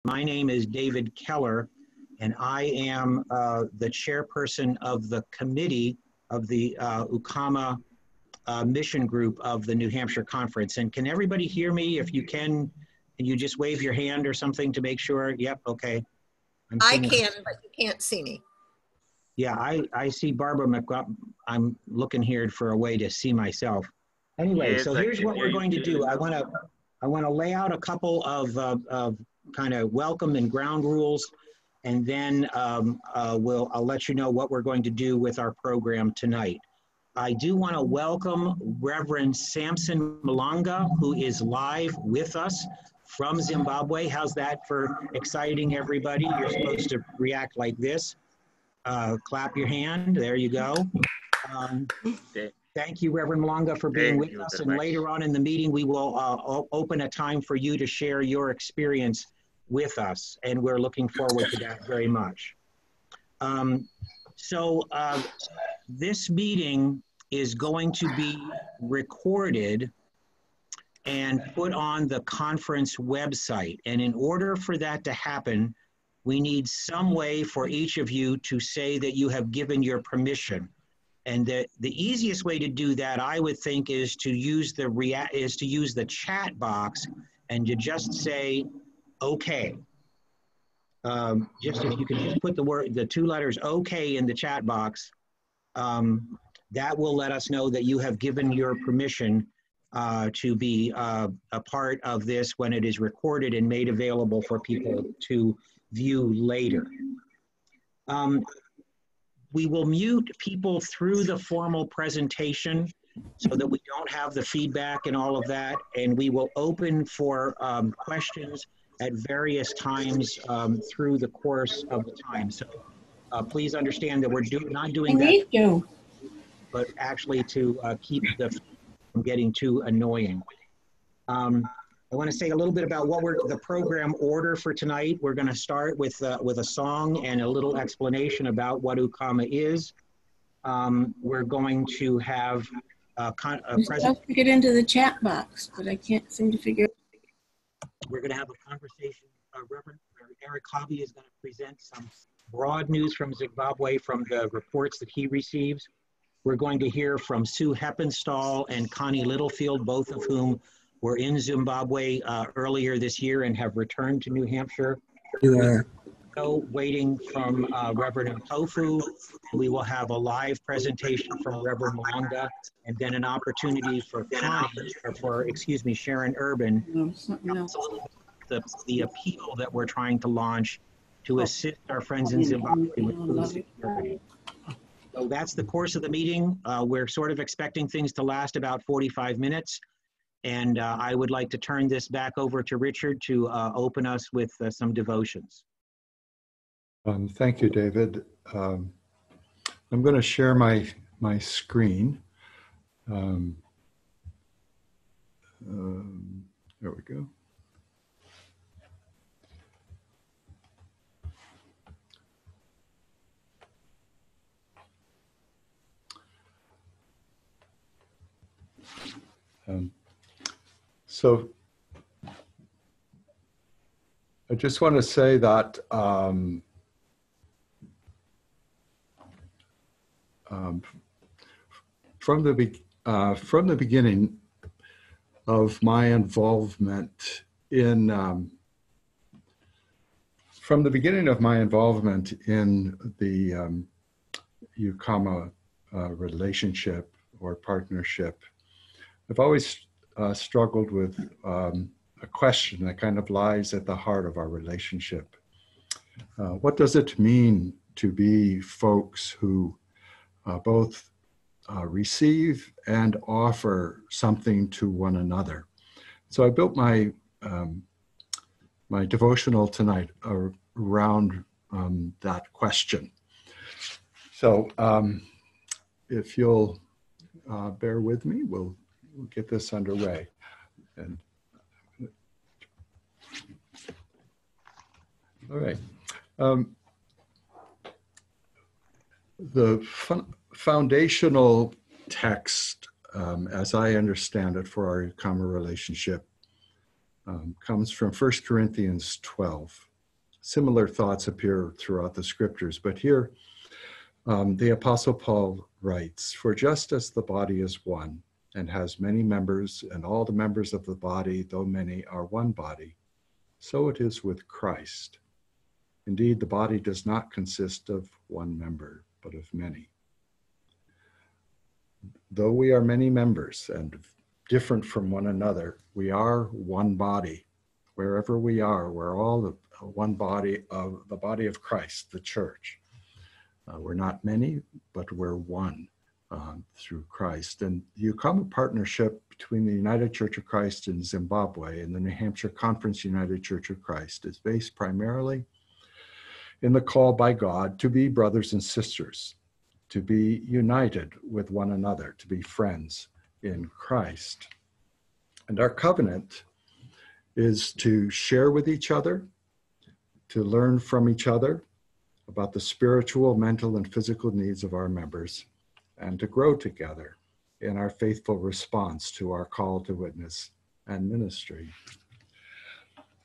My name is David Keller, and I am the chairperson of the committee of the Ukama mission group of the New Hampshire Conference. And can everybody hear me? If you can you just wave your hand or something to make sure? Yep, okay. I can, but you can't see me. Yeah, I see Barbara McGuff. I'm looking here for a way to see myself. Anyway, Yes, so here's what we're going to do. I want to lay out a couple of kind of welcome and ground rules, and then I'll let you know what we're going to do with our program tonight. I do want to welcome Reverend Samson Malanga, who is live with us from Zimbabwe. How's that for exciting everybody? You're supposed to react like this. Clap your hand. There you go. Thank you, Reverend Malanga, for being with us. And later on in the meeting, we will open a time for you to share your experience with us. And we're looking forward to that very much. This meeting is going to be recorded and put on the conference website. And in order for that to happen, we need some way for each of you to say that you have given your permission. And the easiest way to do that, I would think, is to use the chat box and to just say, okay. Just if you can just put the two letters okay in the chat box, that will let us know that you have given your permission to be a part of this when it is recorded and made available for people to view later. We will mute people through the formal presentation so that we don't have the feedback and all of that, and we will open for questions at various times through the course of the time. So please understand that we're not doing that, but actually to keep from getting too annoying. I want to say a little bit about the program order for tonight. We're going to start with a song and a little explanation about what Ukama is. We're going to have a presentation. To get into the chat box, but I can't seem to figure it out. We're going to have a conversation. Reverend Eric Hobby is going to present some broad news from Zimbabwe from the reports that he receives. We're going to hear from Sue Heppenstall and Connie Littlefield, both of whom were in Zimbabwe earlier this year and have returned to New Hampshire. Waiting from Reverend Mpofu. We will have a live presentation from Reverend Malanga, and then an opportunity for Sharon Urban, the appeal that we're trying to launch to assist our friends in Zimbabwe with food security. So that's the course of the meeting. We're sort of expecting things to last about 45 minutes. And I would like to turn this back over to Richard to open us with some devotions. Thank you, David. I'm going to share my screen. There we go. So I just want to say that from the beginning of my involvement in the Ukama relationship or partnership, I've always struggled with a question that kind of lies at the heart of our relationship. What does it mean to be folks who both receive and offer something to one another? So I built my my devotional tonight around that question. So if you'll bear with me, we'll get this underway. And all right. The foundational text, as I understand it, for our Ukama relationship comes from 1 Corinthians 12. Similar thoughts appear throughout the scriptures, but here the Apostle Paul writes, "For just as the body is one and has many members, and all the members of the body, though many, are one body, so it is with Christ. Indeed, the body does not consist of one member, but of many." Though we are many members and different from one another, we are one body. Wherever we are, we're all one body of the body of Christ, the church. We're not many, but we're one through Christ. And the Ukama partnership between the United Church of Christ in Zimbabwe and the New Hampshire Conference United Church of Christ is based primarily in the call by God to be brothers and sisters, to be united with one another, to be friends in Christ. And our covenant is to share with each other, to learn from each other about the spiritual, mental, and physical needs of our members, and to grow together in our faithful response to our call to witness and ministry.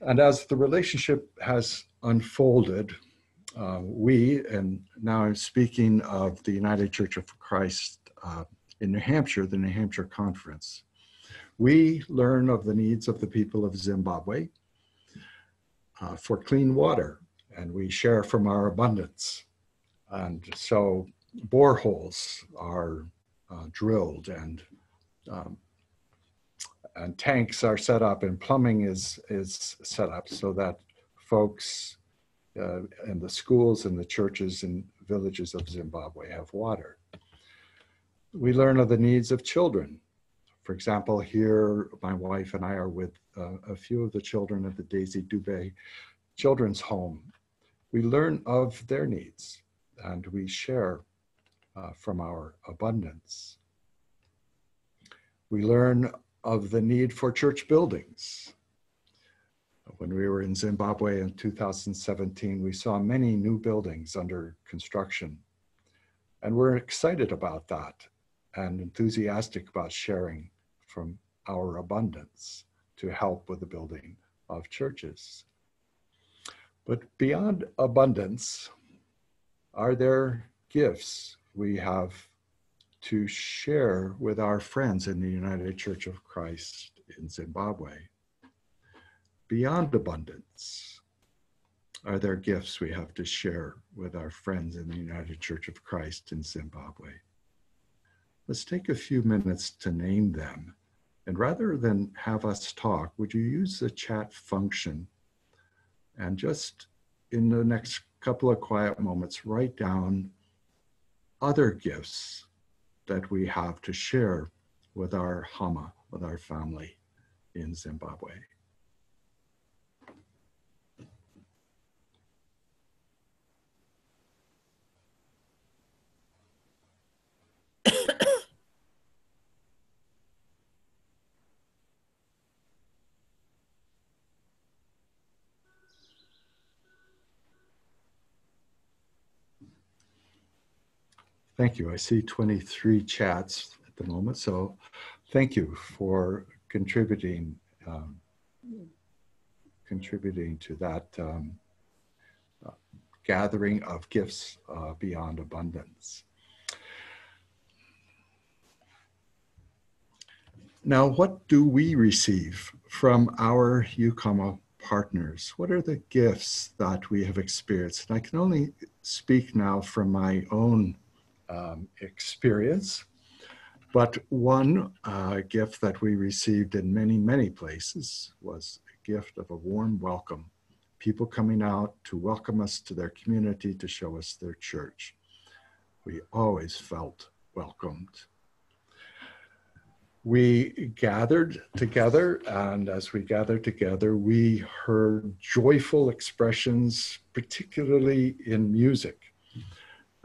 And as the relationship has unfolded, we, and now I'm speaking of the United Church of Christ in New Hampshire, the New Hampshire Conference, we learn of the needs of the people of Zimbabwe for clean water, and we share from our abundance. And so boreholes are drilled, and tanks are set up, and plumbing is set up so that folks in the schools and the churches and villages of Zimbabwe have water. We learn of the needs of children. For example, here, my wife and I are with a few of the children at the Daisy Dubé Children's Home. We learn of their needs, and we share from our abundance. We learn of the need for church buildings. When we were in Zimbabwe in 2017, we saw many new buildings under construction, and we're excited about that and enthusiastic about sharing from our abundance to help with the building of churches. But beyond abundance, are there gifts we have to share with our friends in the United Church of Christ in Zimbabwe? Beyond abundance, are there gifts we have to share with our friends in the United Church of Christ in Zimbabwe? Let's take a few minutes to name them. And rather than have us talk, would you use the chat function and just in the next couple of quiet moments, write down other gifts that we have to share with our Hama, with our family in Zimbabwe. Thank you. I see 23 chats at the moment, so thank you for contributing to that gathering of gifts beyond abundance. Now, what do we receive from our Ukama partners? What are the gifts that we have experienced? And I can only speak now from my own experience, but one gift that we received in many, many places was a gift of a warm welcome. People coming out to welcome us to their community, to show us their church. We always felt welcomed. We gathered together, and as we gathered together, we heard joyful expressions, particularly in music.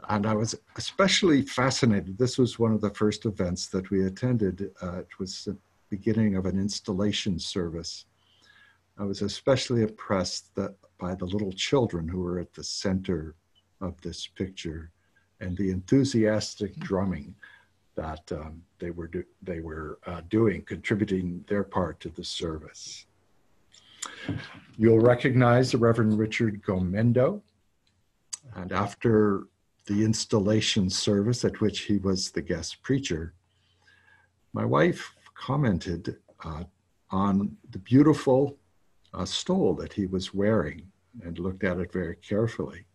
And I was especially fascinated. This was one of the first events that we attended. It was the beginning of an installation service. I was especially impressed by the little children who were at the center of this picture and the enthusiastic drumming that they were doing, contributing their part to the service. You'll recognize the Reverend Richard Gomendo. And after the installation service at which he was the guest preacher, my wife commented on the beautiful stole that he was wearing and looked at it very carefully.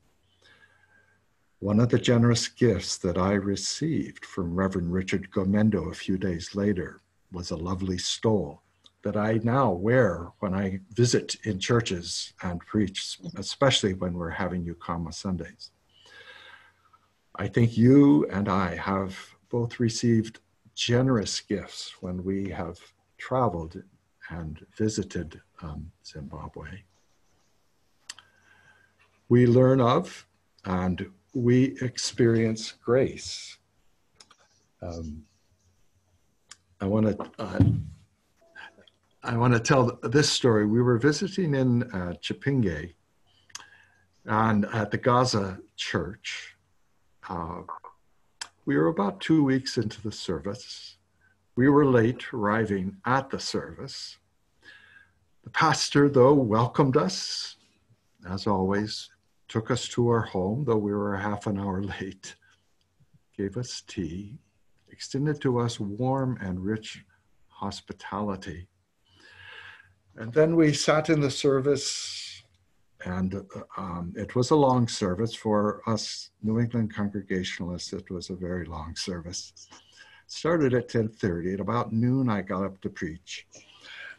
One of the generous gifts that I received from Reverend Richard Gomendo a few days later was a lovely stole that I now wear when I visit in churches and preach, especially when we're having Ukama Sundays. I think you and I have both received generous gifts when we have traveled and visited Zimbabwe. We learn of and we experience grace. I want to tell this story. We were visiting in Chipinge and at the Gaza church. We were about 2 weeks into the service. We were late arriving at the service. The pastor, though, welcomed us, as always, took us to our home, though we were half an hour late, gave us tea, extended to us warm and rich hospitality. And then we sat in the service, and it was a long service. For us New England Congregationalists, it was a very long service. Started at 10:30. At about noon, I got up to preach.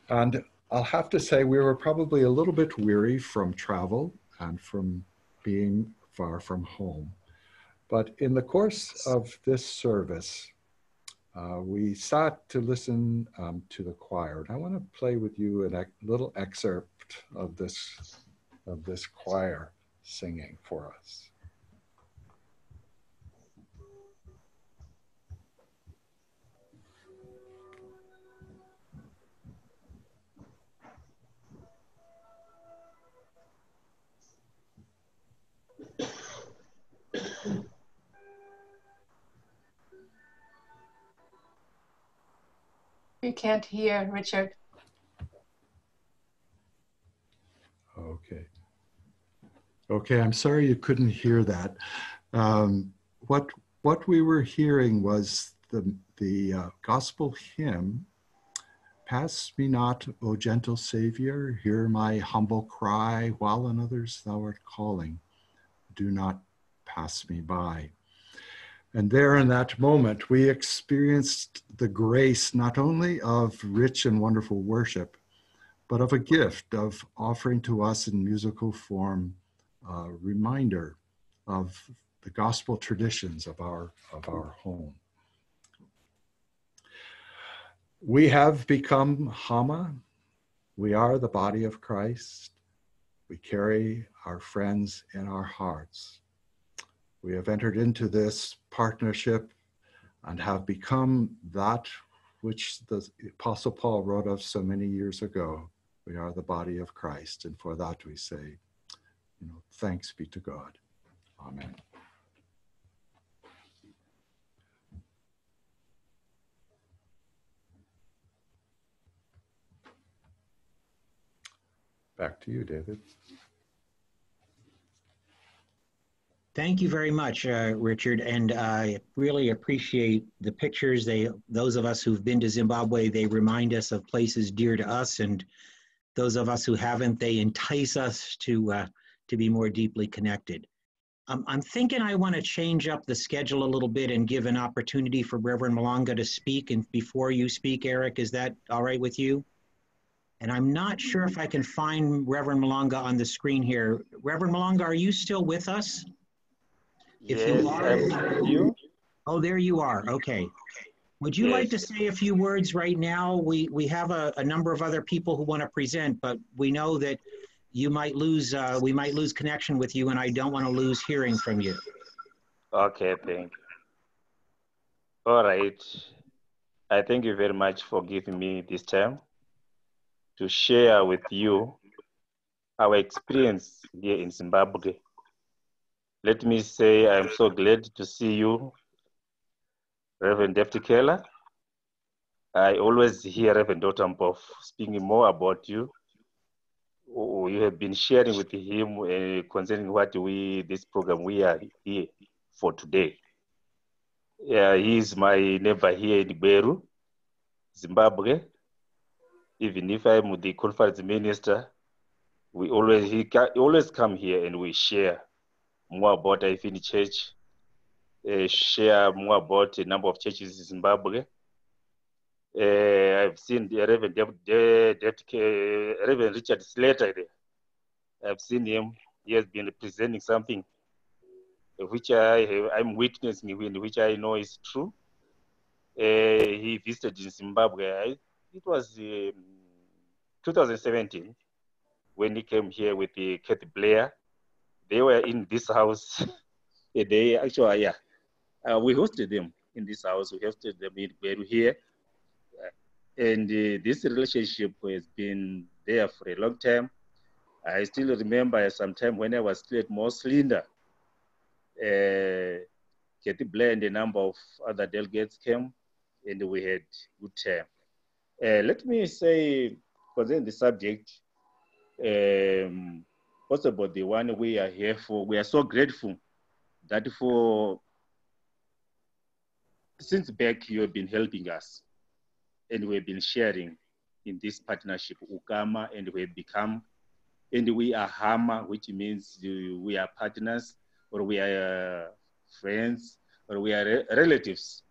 And I'll have to say we were probably a little bit weary from travel and from being far from home. But in the course of this service, we sat to listen to the choir. And I want to play with you a little excerpt of this choir singing for us. We can't hear, Richard. Okay, I'm sorry you couldn't hear that. What we were hearing was the gospel hymn, "Pass me not, O gentle Savior, hear my humble cry, while on others thou art calling, do not pass me by." And there in that moment, we experienced the grace not only of rich and wonderful worship, but of a gift of offering to us in musical form a reminder of the gospel traditions of our home. We have become Hama. We are the body of Christ. We carry our friends in our hearts. We have entered into this partnership and have become that which the Apostle Paul wrote of so many years ago. We are the body of Christ, and for that we say, thanks be to God. Amen. Back to you, David. Thank you very much, Richard, and I really appreciate the pictures. Those of us who've been to Zimbabwe, they remind us of places dear to us, and those of us who haven't, they entice us to be more deeply connected. I'm thinking I want to change up the schedule a little bit and give an opportunity for Reverend Malanga to speak. And before you speak, Eric, is that all right with you? And I'm not sure if I can find Reverend Malanga on the screen here. Reverend Malanga, are you still with us? If yes, you are, I'm you. Oh, there you are. Okay. Would you like to say a few words right now? We have a number of other people who want to present, but we know that you might lose. We might lose connection with you, and I don't want to lose hearing from you. Okay, thank you. All right. I thank you very much for giving me this time to share with you our experience here in Zimbabwe. Let me say I'm so glad to see you, Reverend Deputy Keller. I always hear Reverend Dotampoff speaking more about you. you have been sharing with him concerning what this program we are here for today. Yeah, he is my neighbor here in Beru, Zimbabwe. Even if I'm the conference minister, he always come here and we share more about Ifini Church, share more about the number of churches in Zimbabwe. I've seen the Reverend Richard Slater there. I've seen him. He has been presenting something which I'm witnessing, which I know is true. He visited in Zimbabwe. It was 2017 when he came here with the Kathy Blair. They were in this house. They actually, we hosted them in this house. We hosted them in Beru here. And this relationship has been there for a long time. I still remember sometime when I was still at Moss Linda, Kathy Blair and a number of other delegates came, and we had good time. Let me say, concerning the subject, possible the one we are here for, we are so grateful that since back you have been helping us, and we've been sharing in this partnership, Ukama, and we have become, and we are Hama, which means we are partners, or we are friends, or we are relatives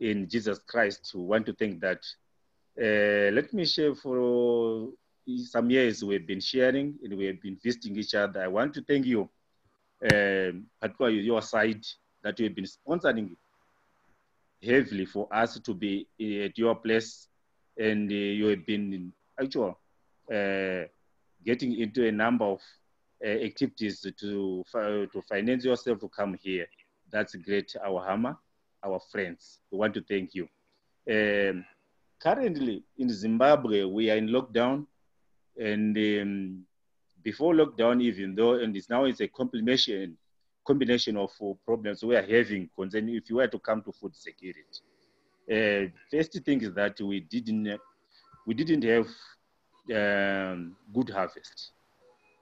in Jesus Christ. We want to think that. Let me share for some years we've been sharing and we have been visiting each other. I want to thank you, particularly your side, that you have been sponsoring heavily for us to be at your place, and you have been actually getting into a number of activities to finance yourself to come here. That's great, our Hama, our friends. We want to thank you. Currently in Zimbabwe, we are in lockdown, and before lockdown, even though, and it's a combination of problems we are having concerning if you were to come to food security. First thing is that we didn't have good harvest.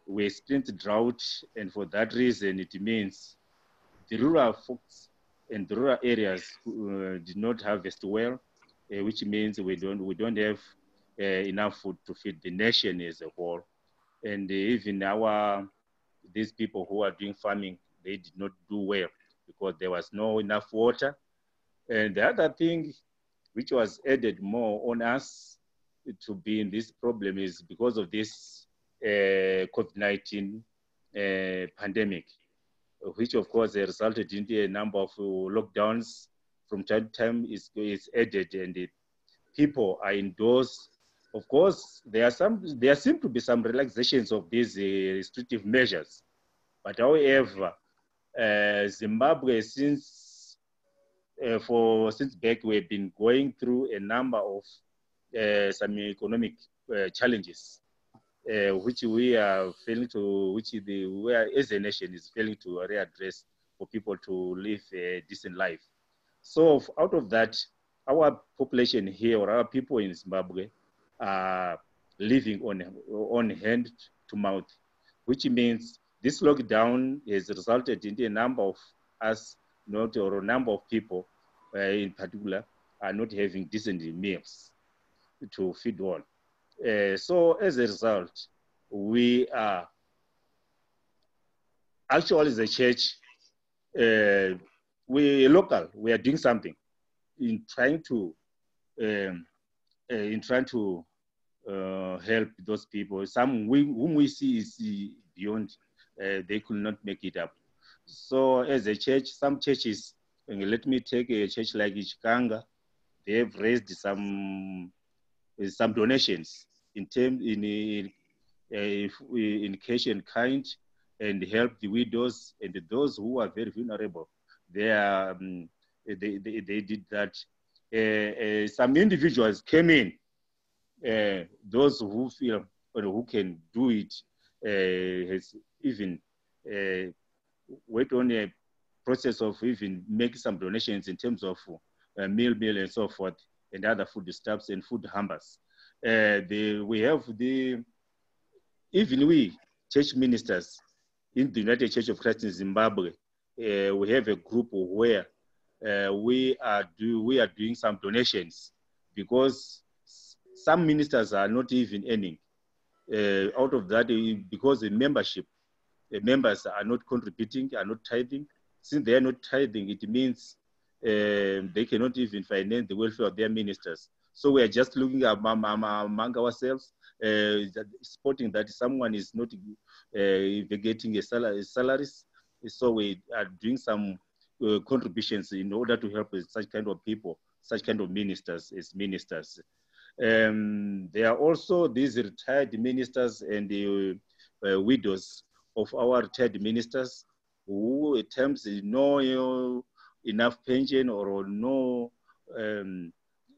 We experienced drought, and for that reason, it means the rural folks and the rural areas did not harvest well, which means we don't have enough food to feed the nation as a whole. And even these people who are doing farming, they did not do well because there was no enough water. And the other thing which was added more on us to be in this problem is because of this COVID-19 pandemic, which of course resulted in a number of lockdowns from time to time is added, and people are indoors. Of course, there seem to be some relaxations of these restrictive measures, but however, Zimbabwe since back we've been going through a number of some economic challenges, which we are failing to, we are, as a nation is failing to readdress for people to live a decent life. So out of that, our population here, or our people in Zimbabwe, are living on hand to mouth, which means this lockdown has resulted in a number of us, or a number of people in particular, are not having decent meals to feed on. So as a result, we are actually as a church, we are doing something in trying to help those people. Some whom we see is beyond, they could not make it up. So as a church, some churches, and let me take a church like Ichikanga, they have raised some donations in cash and kind, and help the widows and those who are very vulnerable. They did that. Some individuals came in, those who feel or who can do it, has even went on a process of even making some donations in terms of meal and so forth, and other food stuffs and food hampers. We have even we, church ministers in the United Church of Christ in Zimbabwe, we have a group where we are doing some donations, because some ministers are not even earning out of that, because the membership, the members are not contributing, are not tithing. Since they are not tithing, it means they cannot even finance the welfare of their ministers. So we are just looking among ourselves, spotting that someone is not getting a salaries. So we are doing some contributions in order to help such kind of people, such kind of ministers as ministers. There are also these retired ministers and the widows of our retired ministers who at times no enough pension or no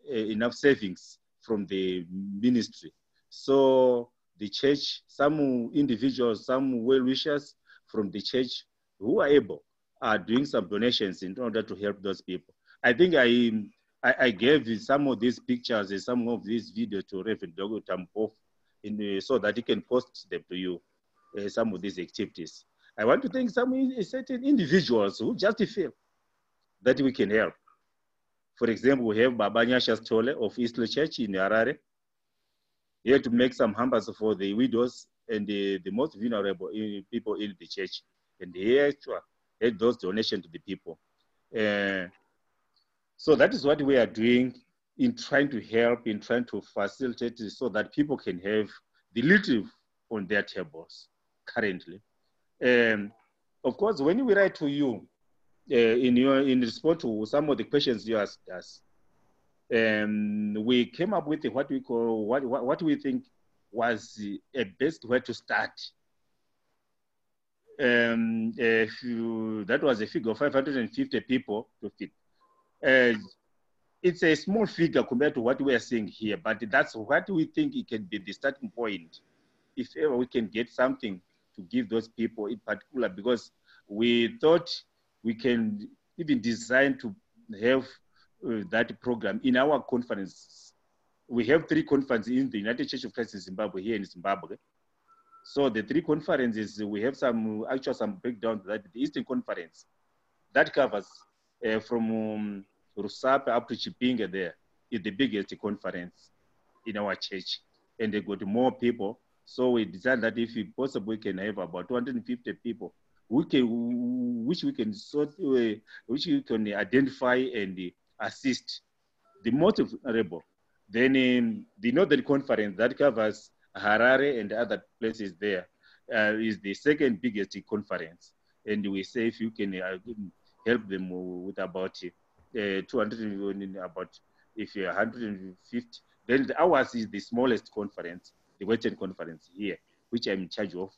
enough savings from the ministry. So the church, some individuals, some well-wishers from the church who are able are doing some donations in order to help those people. I think I gave some of these pictures and some of these videos to Reverend Dr. Tampov so that he can post them to you, some of these activities. I want to thank some certain individuals who just feel that we can help. For example, we have Baba Nyasha Stole of Eastleigh Church in Harare, here to make some hampers for the widows and the most vulnerable people in the church. And here to add those donations to the people. So that is what we are doing in trying to help, in trying to facilitate so that people can have the little on their tables currently. Of course, when we write to you, in response to some of the questions you asked us, we came up with what we call, what we think was a best way to start. That was a figure of 550 people to fit. It's a small figure compared to what we are seeing here, but that's what we think it can be the starting point. If ever we can get something to give those people in particular, because we thought we can even design to have that program in our conference. We have 3 conferences in the United Church of Christ in Zimbabwe, here in Zimbabwe. So the 3 conferences, we have some breakdown that the Eastern Conference, that covers from Rusape up to Chipinge there, is the biggest conference in our church. And they got more people. So we decided that if possible, we can have about 250 people which we can identify and assist the most vulnerable. Then in the Northern Conference that covers Harare and other places there is the second biggest conference. And we say if you can help them with about 200, about if you're 150, then ours is the smallest conference, the Western Conference here, which I'm in charge of.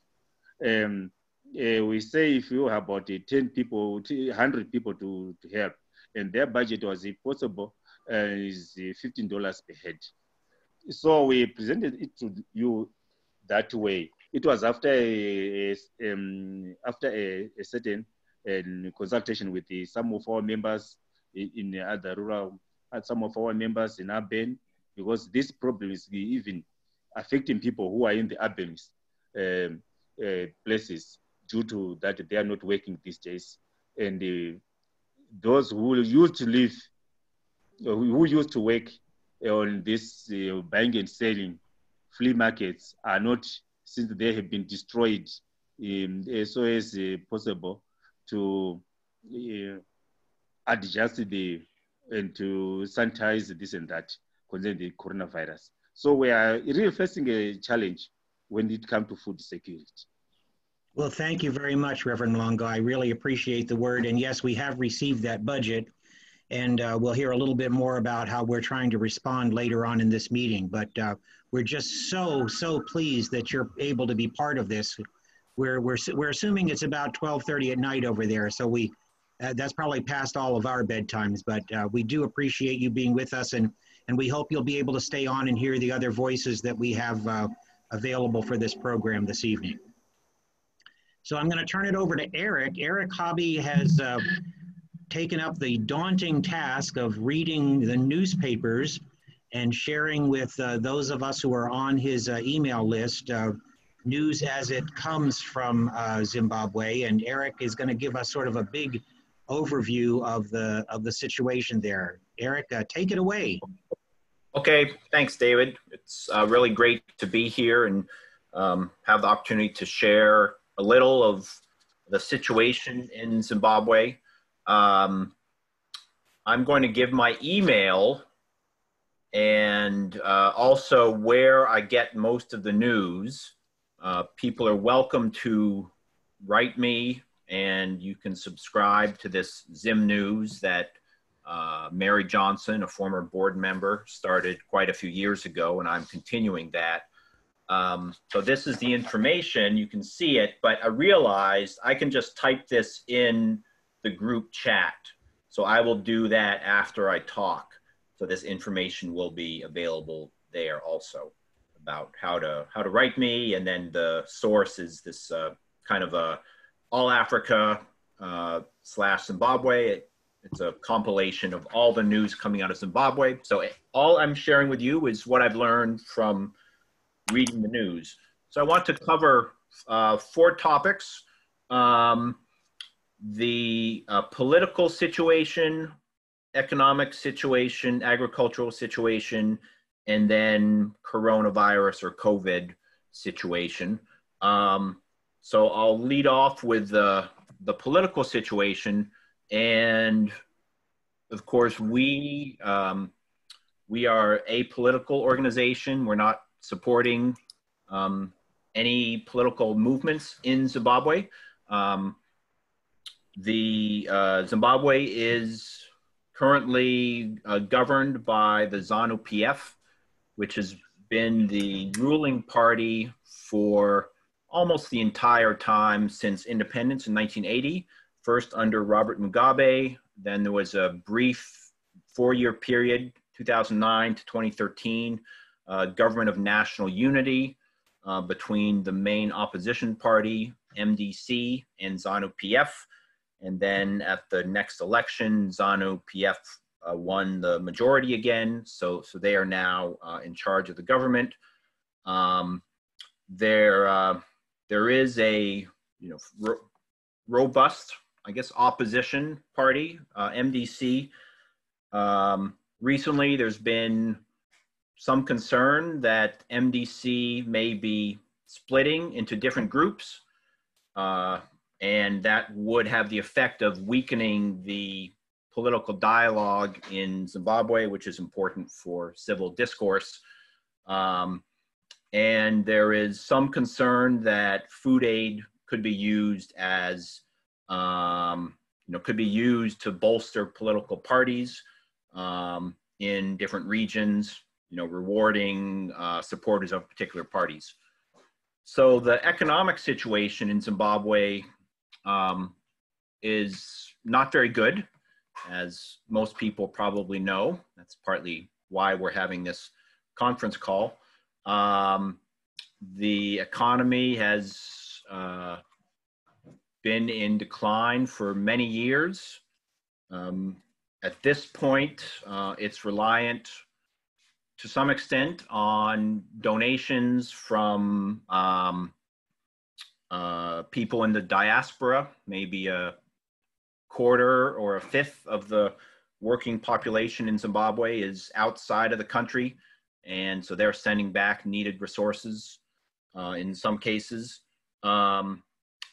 We say if you have about 10 people, 100 people to help, and their budget was, if possible, is $15 per head. So we presented it to you that way. It was after a certain consultation with some of our members in other rural, some of our members in urban, because this problem is even affecting people who are in the urban places due to that they are not working these days. And those who used to live, who used to work on this buying and selling flea markets are not, since they have been destroyed, so as possible to adjust and to sanitize this and that concerning the coronavirus. So we are really facing a challenge when it comes to food security. Well, thank you very much, Reverend Longo. I really appreciate the word. And yes, we have received that budget. And we'll hear a little bit more about how we're trying to respond later on in this meeting. But we're just so pleased that you're able to be part of this. We're assuming it's about 12:30 at night over there. So that's probably past all of our bedtimes. But we do appreciate you being with us. And we hope you'll be able to stay on and hear the other voices that we have available for this program this evening. So I'm going to turn it over to Eric. Eric Hobby has taken up the daunting task of reading the newspapers and sharing with those of us who are on his email list news as it comes from Zimbabwe. And Eric is going to give us sort of a big overview of the situation there. Eric, take it away. Okay, thanks, David. It's really great to be here and have the opportunity to share a little of the situation in Zimbabwe. I'm going to give my email and also where I get most of the news. People are welcome to write me, and you can subscribe to this Zim News that Mary Johnson, a former board member, started quite a few years ago, and I'm continuing that. So this is the information, you can see it, but I realized I can just type this in the group chat. So I will do that after I talk. So this information will be available there also about how to write me, and then the source is this kind of a All Africa / Zimbabwe. It's a compilation of all the news coming out of Zimbabwe. So all I'm sharing with you is what I've learned from reading the news. So I want to cover 4 topics. The political situation, economic situation, agricultural situation, and then coronavirus or COVID situation. So I'll lead off with the political situation. And of course, we are a political organization. We're not supporting any political movements in Zimbabwe. Zimbabwe is currently governed by the ZANU-PF, which has been the ruling party for almost the entire time since independence in 1980. First under Robert Mugabe, then there was a brief 4-year period, 2009 to 2013, government of national unity between the main opposition party, MDC, and ZANU-PF. And then at the next election, ZANU-PF won the majority again. So they are now in charge of the government. There is a robust, I guess, opposition party, MDC. Recently, there's been some concern that MDC may be splitting into different groups, and that would have the effect of weakening the political dialogue in Zimbabwe, which is important for civil discourse. And there is some concern that food aid could be used as could be used to bolster political parties in different regions, rewarding supporters of particular parties. So the economic situation in Zimbabwe is not very good, as most people probably know. That's partly why we're having this conference call. The economy has been in decline for many years. At this point, it's reliant to some extent on donations from people in the diaspora. Maybe a quarter or a fifth of the working population in Zimbabwe is outside of the country, and so they're sending back needed resources in some cases.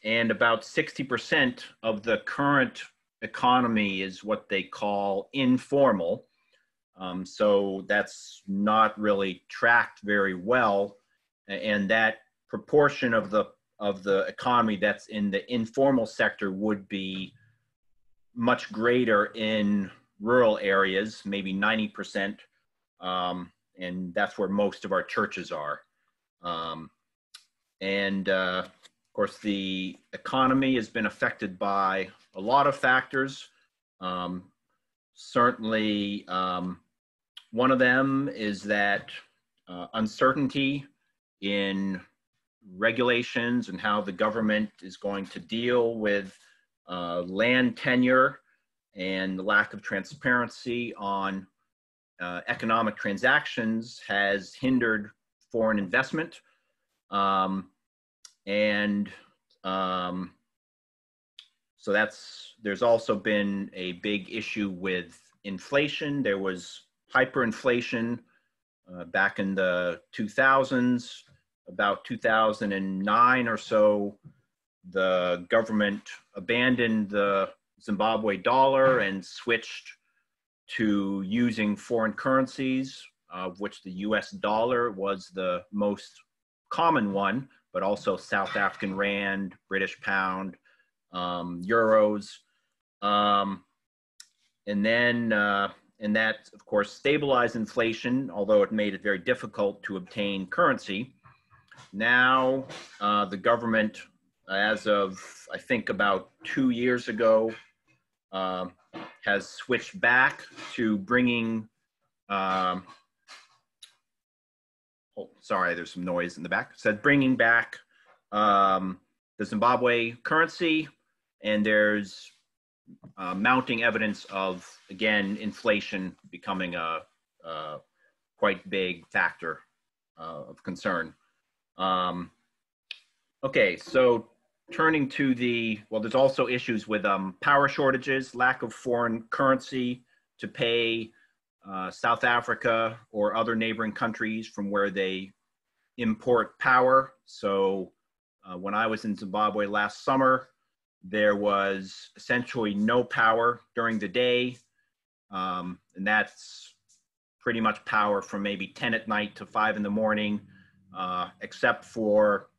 And about 60% of the current economy is what they call informal. So that's not really tracked very well. And that proportion of the economy that's in the informal sector would be much greater in rural areas, maybe 90%. And that's where most of our churches are. Of course, the economy has been affected by a lot of factors. Certainly, one of them is that uncertainty in regulations and how the government is going to deal with land tenure and the lack of transparency on economic transactions has hindered foreign investment. And so there's also been a big issue with inflation. There was hyperinflation back in the 2000s. About 2009 or so, the government abandoned the Zimbabwe dollar and switched to using foreign currencies, of which the US dollar was the most common one, but also South African rand, British pound, euros. And that, of course, stabilized inflation, although it made it very difficult to obtain currency. Now, the government, as of, I think, about 2 years ago, has switched back to bringing, oh, sorry, there's some noise in the back. Said bringing back the Zimbabwe currency, and there's mounting evidence of, again, inflation becoming a quite big factor of concern. Okay, so turning to well, there's also issues with power shortages, lack of foreign currency to pay South Africa or other neighboring countries from where they import power. So when I was in Zimbabwe last summer, there was essentially no power during the day. And that's pretty much power from maybe 10 at night to 5 in the morning, except for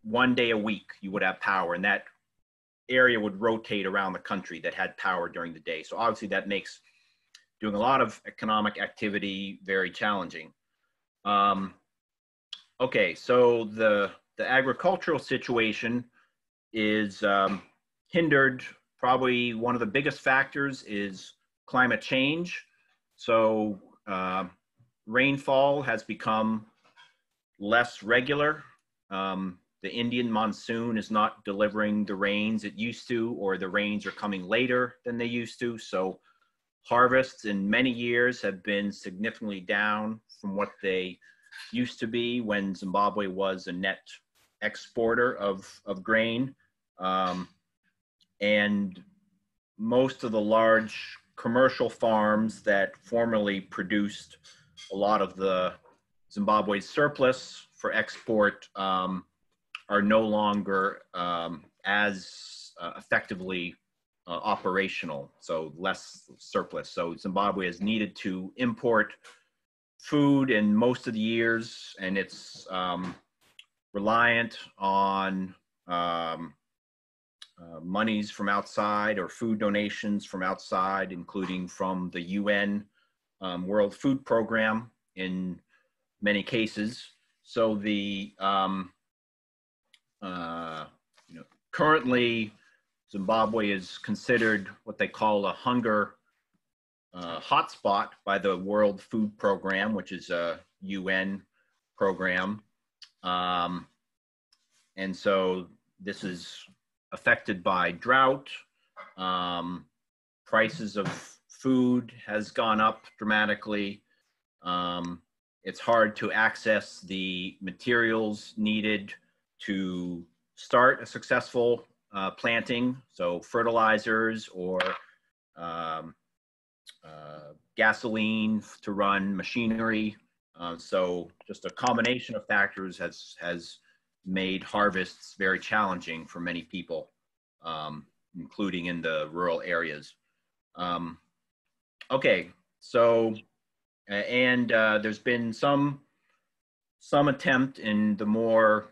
1 day a week you would have power, and that area would rotate around the country that had power during the day. So obviously that makes doing a lot of economic activity very challenging. Okay, so the agricultural situation is hindered. Probably one of the biggest factors is climate change. So rainfall has become less regular. The Indian monsoon is not delivering the rains it used to, or the rains are coming later than they used to. So harvests in many years have been significantly down from what they used to be when Zimbabwe was a net exporter of grain. And most of the large commercial farms that formerly produced a lot of the Zimbabwe's surplus for export are no longer as effectively operational, so less surplus. So Zimbabwe has needed to import food in most of the years, and it's reliant on monies from outside or food donations from outside, including from the UN World Food Program in many cases. So currently Zimbabwe is considered what they call a hunger hotspot by the World Food Program, which is a UN program. And so this is affected by drought. Prices of food has gone up dramatically. It's hard to access the materials needed to start a successful planting, so fertilizers or gasoline to run machinery. So just a combination of factors has made harvests very challenging for many people, including in the rural areas. Okay, so and there's been some attempt in the more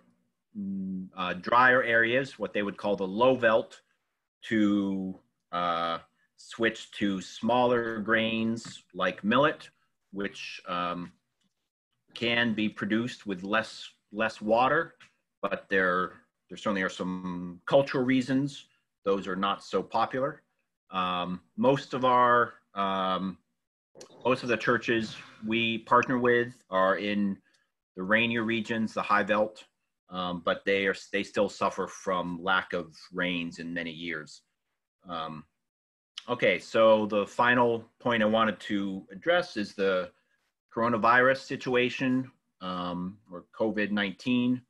drier areas, what they would call the low veldt, to switch to smaller grains like millet, which can be produced with less water, but there certainly are some cultural reasons those are not so popular. Most of the churches we partner with are in the rainier regions, the high veldt, but they still suffer from lack of rains in many years. Okay, so the final point I wanted to address is the coronavirus situation, or COVID-19.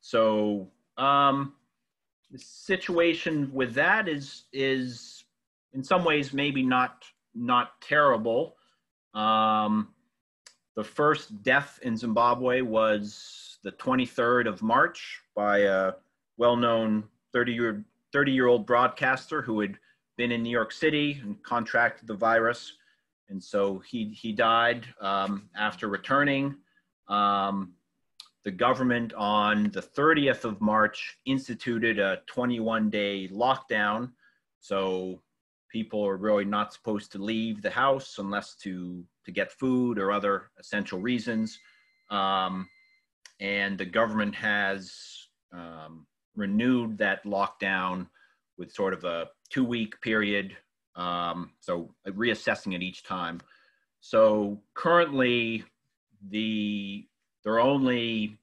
So the situation with that is in some ways maybe not terrible. The first death in Zimbabwe was the 23rd of March by a well-known 30-year-old broadcaster who had been in New York City and contracted the virus. And so he died after returning. The government on the 30th of March instituted a 21-day lockdown. So people are really not supposed to leave the house unless to get food or other essential reasons. And the government has renewed that lockdown with sort of a 2-week period. So reassessing it each time. So currently there are only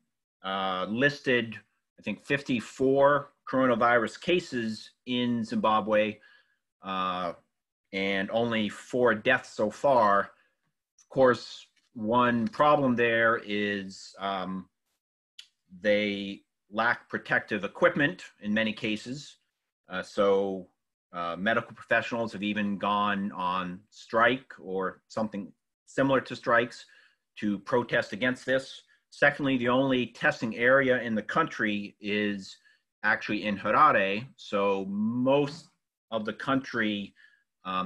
listed, I think, 54 coronavirus cases in Zimbabwe, and only 4 deaths so far. Of course, one problem there is they lack protective equipment in many cases. So medical professionals have even gone on strike or something similar to strikes to protest against this. Secondly, the only testing area in the country is actually in Harare. So most of the country,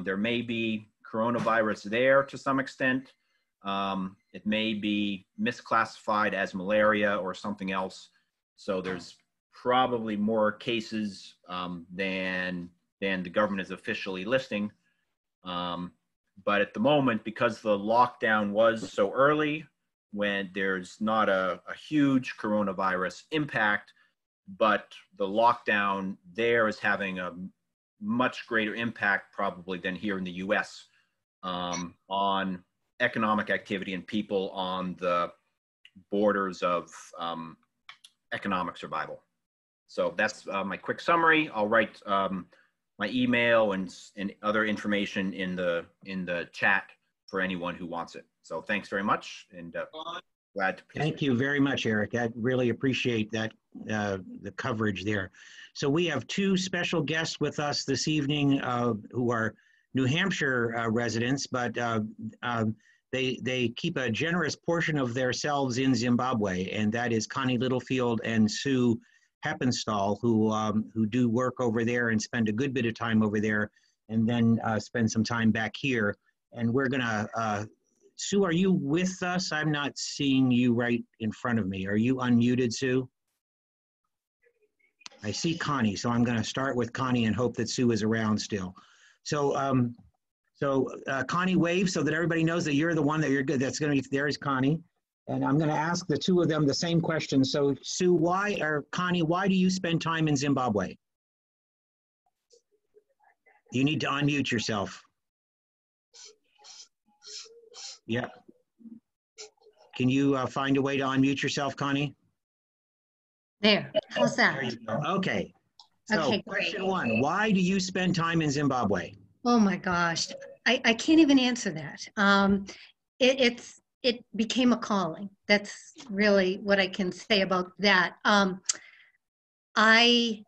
there may be coronavirus there to some extent. It may be misclassified as malaria or something else. So there's probably more cases than the government is officially listing. But at the moment, because the lockdown was so early, when there's not a huge coronavirus impact, but the lockdown there is having a much greater impact probably than here in the US on economic activity and people on the borders of economic survival. So that's my quick summary. I'll write my email and other information in the chat for anyone who wants it. So thanks very much, and glad to participate. Thank you very much, Eric. I really appreciate that, the coverage there. So we have 2 special guests with us this evening who are New Hampshire residents, but they keep a generous portion of themselves in Zimbabwe, and that is Connie Littlefield and Sue Heppenstall, who do work over there and spend a good bit of time over there, and then spend some time back here. And we're gonna, Sue, are you with us? I'm not seeing you right in front of me. Are you unmuted, Sue? I see Connie, so I'm gonna start with Connie and hope that Sue is around still. So, Connie, wave so that everybody knows that you're the one that you're good. That's gonna be, there's Connie. And I'm gonna ask the 2 of them the same question. So Sue, Connie, why do you spend time in Zimbabwe? You need to unmute yourself. Yeah. Can you find a way to unmute yourself, Connie? There, how's that? There you go. Okay. So Okay, question great. 1, why do you spend time in Zimbabwe? Oh my gosh, I can't even answer that. It became a calling. That's really what I can say about that. I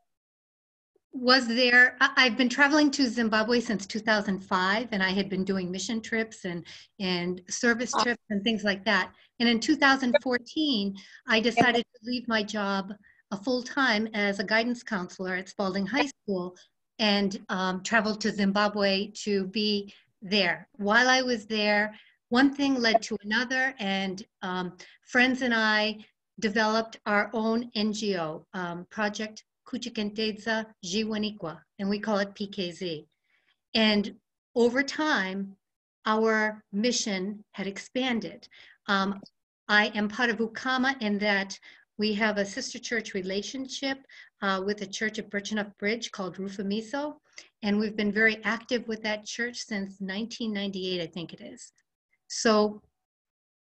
was there, I've been traveling to Zimbabwe since 2005, and I had been doing mission trips and service trips and things like that. And in 2014, I decided to leave my job full-time as a guidance counselor at Spalding High School and traveled to Zimbabwe to be there. While I was there, one thing led to another, and friends and I developed our own NGO, Project Kuchikentedza Zhiwanikwa, and we call it PKZ. And over time, our mission had expanded. I am part of Ukama in that we have a sister church relationship with a church at Birchenup Bridge called Rufamiso, and we've been very active with that church since 1998, I think it is. So,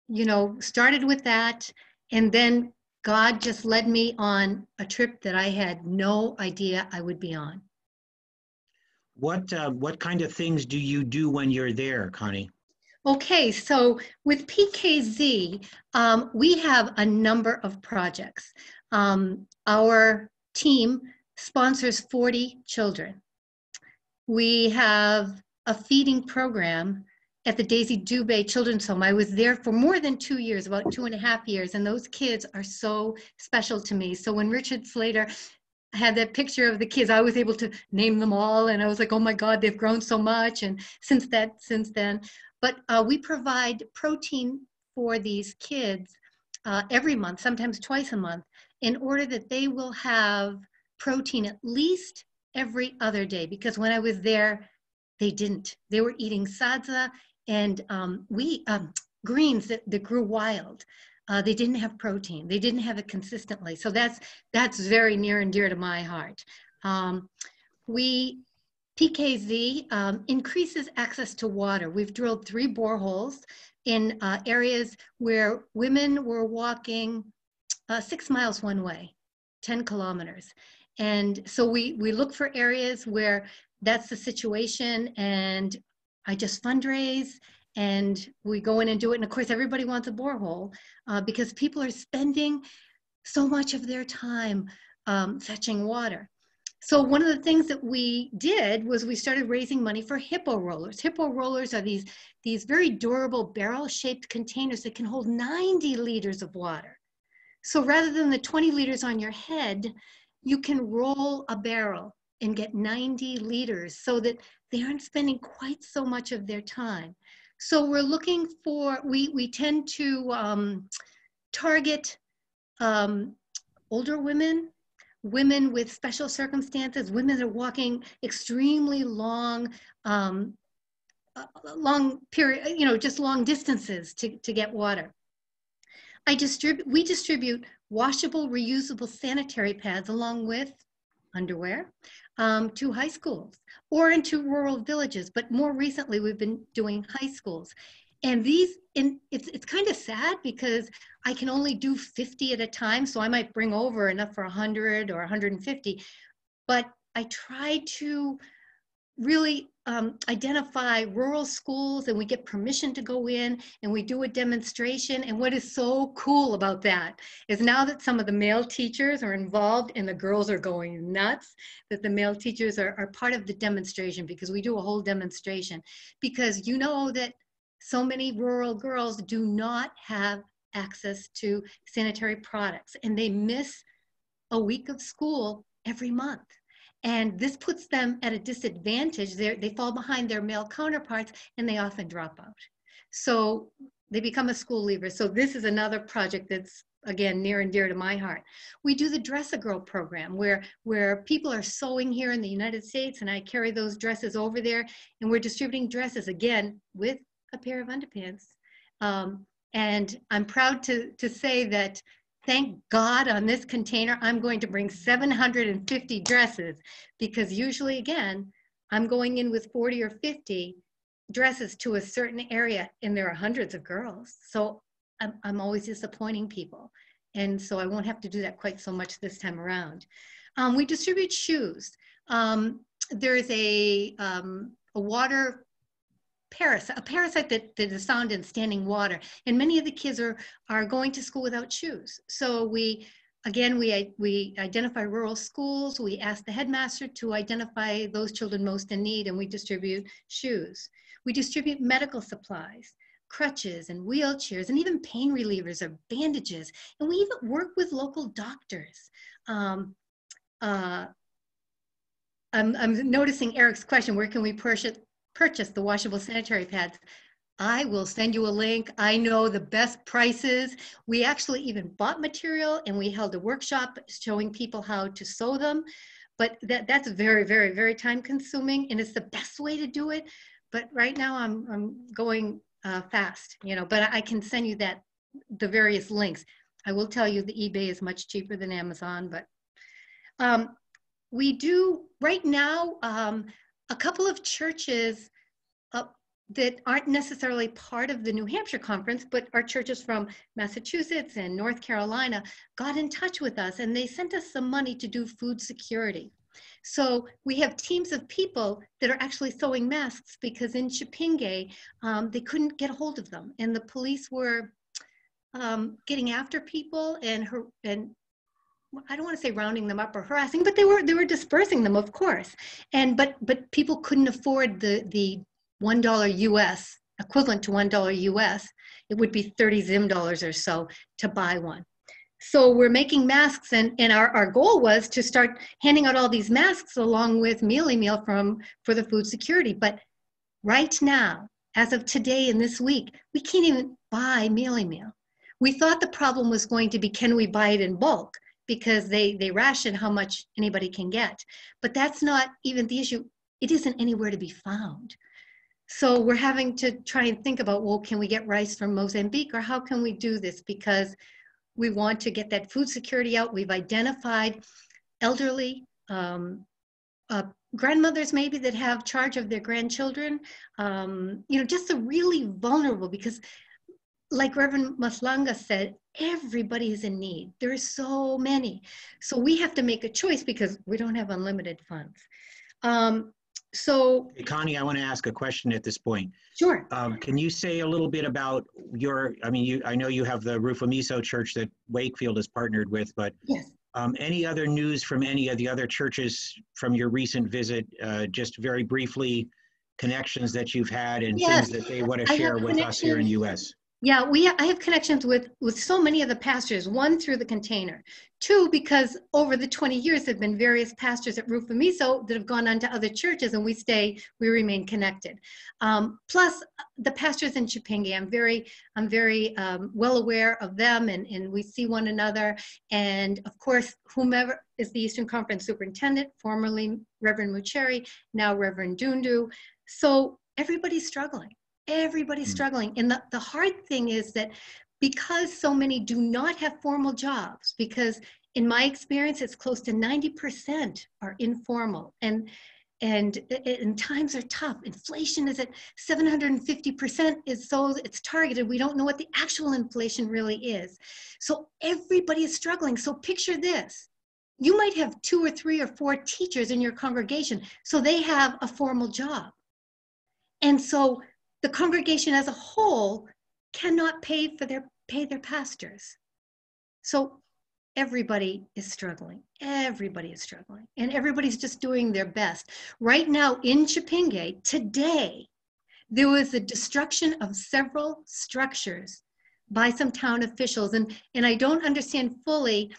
you know, started with that, and then God just led me on a trip that I had no idea I would be on. What kind of things do you do when you're there, Connie? Okay, so with PKZ, we have a number of projects. Our team sponsors 40 children. We have a feeding program at the Daisy Dubé Children's Home. I was there for more than 2 years, about 2.5 years, and those kids are so special to me. So when Richard Slater had that picture of the kids, I was able to name them all, and I was like, oh my God, they've grown so much. And since then, but we provide protein for these kids every month, sometimes twice a month, in order that they will have protein at least every other day. Because when I was there, they didn't. They were eating sadza and greens that grew wild. They didn't have protein. They didn't have it consistently. So that's very near and dear to my heart. PKZ increases access to water. We've drilled 3 boreholes in areas where women were walking 6 miles one way, 10 kilometers. And so we look for areas where that's the situation, and I just fundraise and we go in and do it. And of course, everybody wants a borehole because people are spending so much of their time fetching water. So one of the things that we did was we started raising money for hippo rollers. Hippo rollers are these very durable barrel-shaped containers that can hold 90 liters of water. So rather than the 20 liters on your head, you can roll a barrel and get 90 liters so that they aren't spending quite so much of their time. So we're looking for, we tend to target older women, women with special circumstances, women that are walking extremely long period, just long distances to get water. We distribute washable, reusable sanitary pads along with underwear to high schools or into rural villages. But more recently, we've been doing high schools. And it's kind of sad because I can only do 50 at a time. So I might bring over enough for 100 or 150. But I try to really identify rural schools, and we get permission to go in and we do a demonstration. And what is so cool about that is now that some of the male teachers are involved and the girls are going nuts, that the male teachers are part of the demonstration, because we do a whole demonstration. Because you know that so many rural girls do not have access to sanitary products, and they miss a week of school every month. And this puts them at a disadvantage. They fall behind their male counterparts, and they often drop out. So they become a school leaver. So this is another project that's, again, near and dear to my heart. We do the Dress a Girl program where people are sewing here in the United States, and I carry those dresses over there, and we're distributing dresses, again, with a pair of underpants. And I'm proud to say that, thank God, on this container, I'm going to bring 750 dresses, because usually, again, I'm going in with 40 or 50 dresses to a certain area, and there are hundreds of girls. So I'm always disappointing people. And so I won't have to do that quite so much this time around. We distribute shoes. There's a water parasite, a parasite that is found in standing water. And many of the kids are going to school without shoes. So we identify rural schools. We ask the headmaster to identify those children most in need, and we distribute shoes. We distribute medical supplies, crutches and wheelchairs, and even pain relievers or bandages. And we even work with local doctors. I'm noticing Eric's question, where can we purchase the washable sanitary pads? I will send you a link. I know the best prices. We actually even bought material, and we held a workshop showing people how to sew them. But that's very, very, very time consuming, and it's the best way to do it. But right now I'm going fast, but I can send you the various links. I will tell you the eBay is much cheaper than Amazon, but we do right now, a couple of churches that aren't necessarily part of the New Hampshire conference, but are churches from Massachusetts and North Carolina, got in touch with us, and they sent us some money to do food security. So we have teams of people that are actually sewing masks, because in Chipinge, they couldn't get a hold of them, and the police were getting after people and I don't want to say rounding them up or harassing, but they were dispersing them, of course. And but people couldn't afford the $1 US, equivalent to $1 US. It would be 30 Zim dollars or so to buy one. So we're making masks, and our goal was to start handing out all these masks along with Mealy Meal for the food security. But right now, as of today and this week, we can't even buy Mealy Meal. We thought the problem was going to be, can we buy it in bulk? Because they ration how much anybody can get. But that's not even the issue. It isn't anywhere to be found. So we're having to try and think about, well, can we get rice from Mozambique, or how can we do this? Because we want to get that food security out. We've identified elderly, grandmothers maybe that have charge of their grandchildren, just the really vulnerable, because like Reverend Maslanga said, everybody is in need. There are so many. So we have to make a choice because we don't have unlimited funds. Hey, Connie, I want to ask a question at this point. Sure. Can you say a little bit about I know you have the Rufamiso Church that Wakefield is partnered with, but yes. Any other news from any of the other churches from your recent visit, just very briefly, connections that you've had and Yes. things that they want to share with us here in US? Yeah, I have connections with so many of the pastors, one through the container, two, because over the 20 years, there have been various pastors at Rufamiso that have gone on to other churches, and we remain connected. Plus the pastors in Chipinge, I'm very well aware of them, and we see one another. And of course, whomever is the Eastern Conference Superintendent, formerly Reverend Mucheri, now Reverend Dundu. So everybody's struggling. Everybody's struggling. And the hard thing is that because so many do not have formal jobs, because in my experience, it's close to 90% are informal, and times are tough. Inflation is at 750%, it's targeted. We don't know what the actual inflation really is. So everybody is struggling. So picture this. You might have 2 or 3 or 4 teachers in your congregation, so they have a formal job. And so the congregation as a whole cannot pay their pastors. So everybody is struggling. Everybody is struggling. And everybody's just doing their best. Right now in Chipinge, today, there was a destruction of several structures by some town officials. And I don't understand fully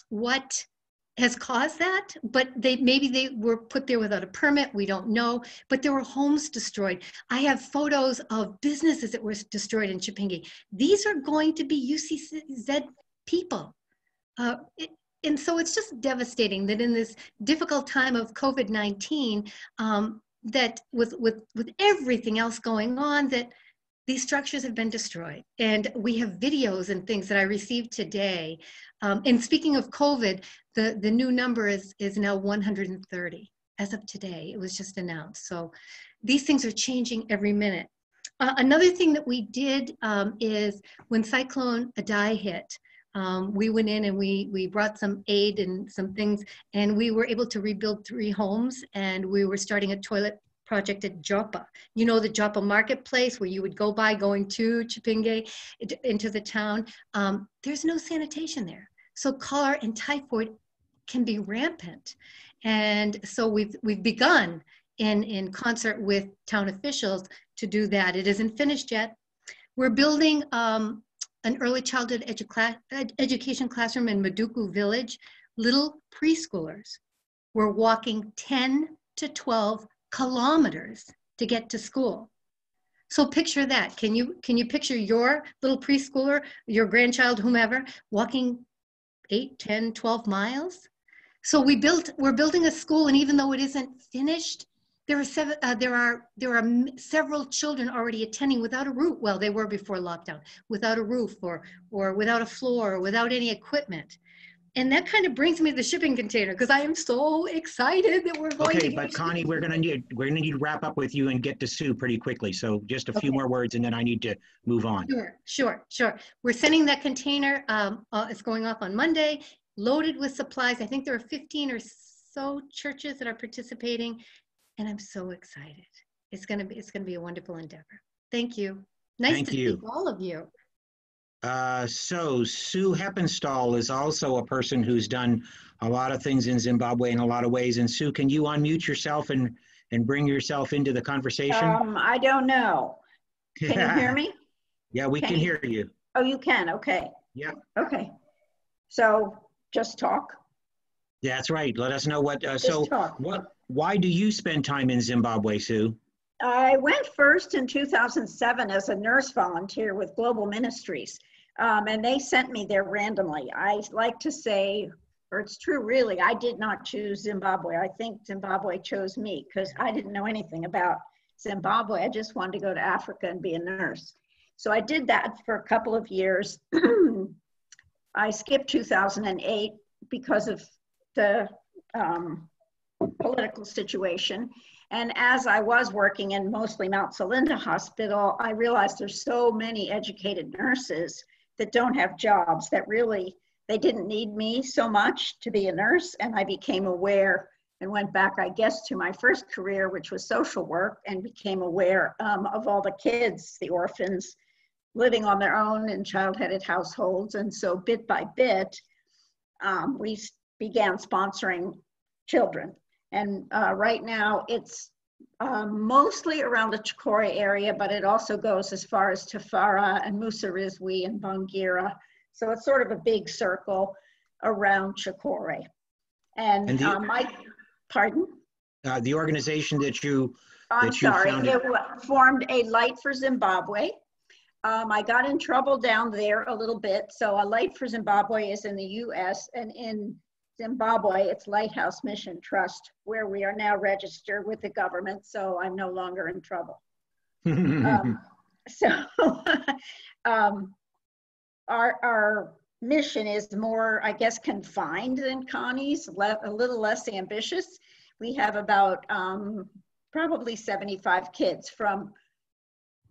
what has caused that, but maybe they were put there without a permit, we don't know, but there were homes destroyed. I have photos of businesses that were destroyed in Chipinge. These are going to be UCZ people. And so it's just devastating that in this difficult time of COVID-19, that with everything else going on, that these structures have been destroyed. And we have videos and things that I received today. And speaking of COVID, the new number is now 130 as of today. It was just announced. So these things are changing every minute. Another thing that we did is when Cyclone Idai hit, we went in and we brought some aid and some things, and we were able to rebuild 3 homes, and we were starting a toilet project at Joppa. You know, the Joppa marketplace where you would go by going to Chipinge into the town. There's no sanitation there. So cholera and typhoid can be rampant. And so we've begun in concert with town officials to do that. It isn't finished yet. We're building an early childhood education classroom in Maduku Village. Little preschoolers were walking 10 to 12 kilometers to get to school. So picture that. Can you picture your little preschooler, your grandchild, whomever, walking 8, 10, 12 miles? So we're building a school, and even though it isn't finished, there are several children already attending without a roof. Well, they were before lockdown, without a roof or without a floor or without any equipment. And that kind of brings me to the shipping container, because I am so excited that we're going to. Okay, but Connie, we're gonna need to wrap up with you and get to Sue pretty quickly. So just a few more words, and then I need to move on. Sure. We're sending that container. It's going off on Monday, loaded with supplies. I think there are 15 or so churches that are participating, and I'm so excited. It's gonna be a wonderful endeavor. Thank you. Nice to see all of you. So Sue Heppenstall is also a person who's done a lot of things in Zimbabwe in a lot of ways. And Sue, can you unmute yourself and bring yourself into the conversation? I don't know. Can you hear me? Yeah, we can hear you. Oh, you can. Okay. Yeah. Okay. So just talk. That's right. Let us know what. Just talk. Why do you spend time in Zimbabwe, Sue? I went first in 2007 as a nurse volunteer with Global Ministries, and they sent me there randomly. I like to say, or it's true really, I did not choose Zimbabwe. I think Zimbabwe chose me because I didn't know anything about Zimbabwe. I just wanted to go to Africa and be a nurse. So I did that for a couple of years. I skipped 2008 because of the political situation. And as I was working in mostly Mount Selinda Hospital, I realized there's so many educated nurses that don't have jobs that really, they didn't need me so much to be a nurse. And I became aware and went back, I guess, to my first career, which was social work, and became aware of all the kids, the orphans, living on their own in child-headed households. And so bit by bit, we began sponsoring children. And right now it's mostly around the Chikore area, but it also goes as far as Tafara and Musarizwi and Bangira. So it's sort of a big circle around Chikore. And pardon? The organization that you founded. It formed a Light for Zimbabwe. I got in trouble down there a little bit. So a Light for Zimbabwe is in the US, and in Zimbabwe, it's Lighthouse Mission Trust, where we are now registered with the government, so I'm no longer in trouble. Our mission is more, I guess, confined than Connie's, a little less ambitious. We have about probably 75 kids from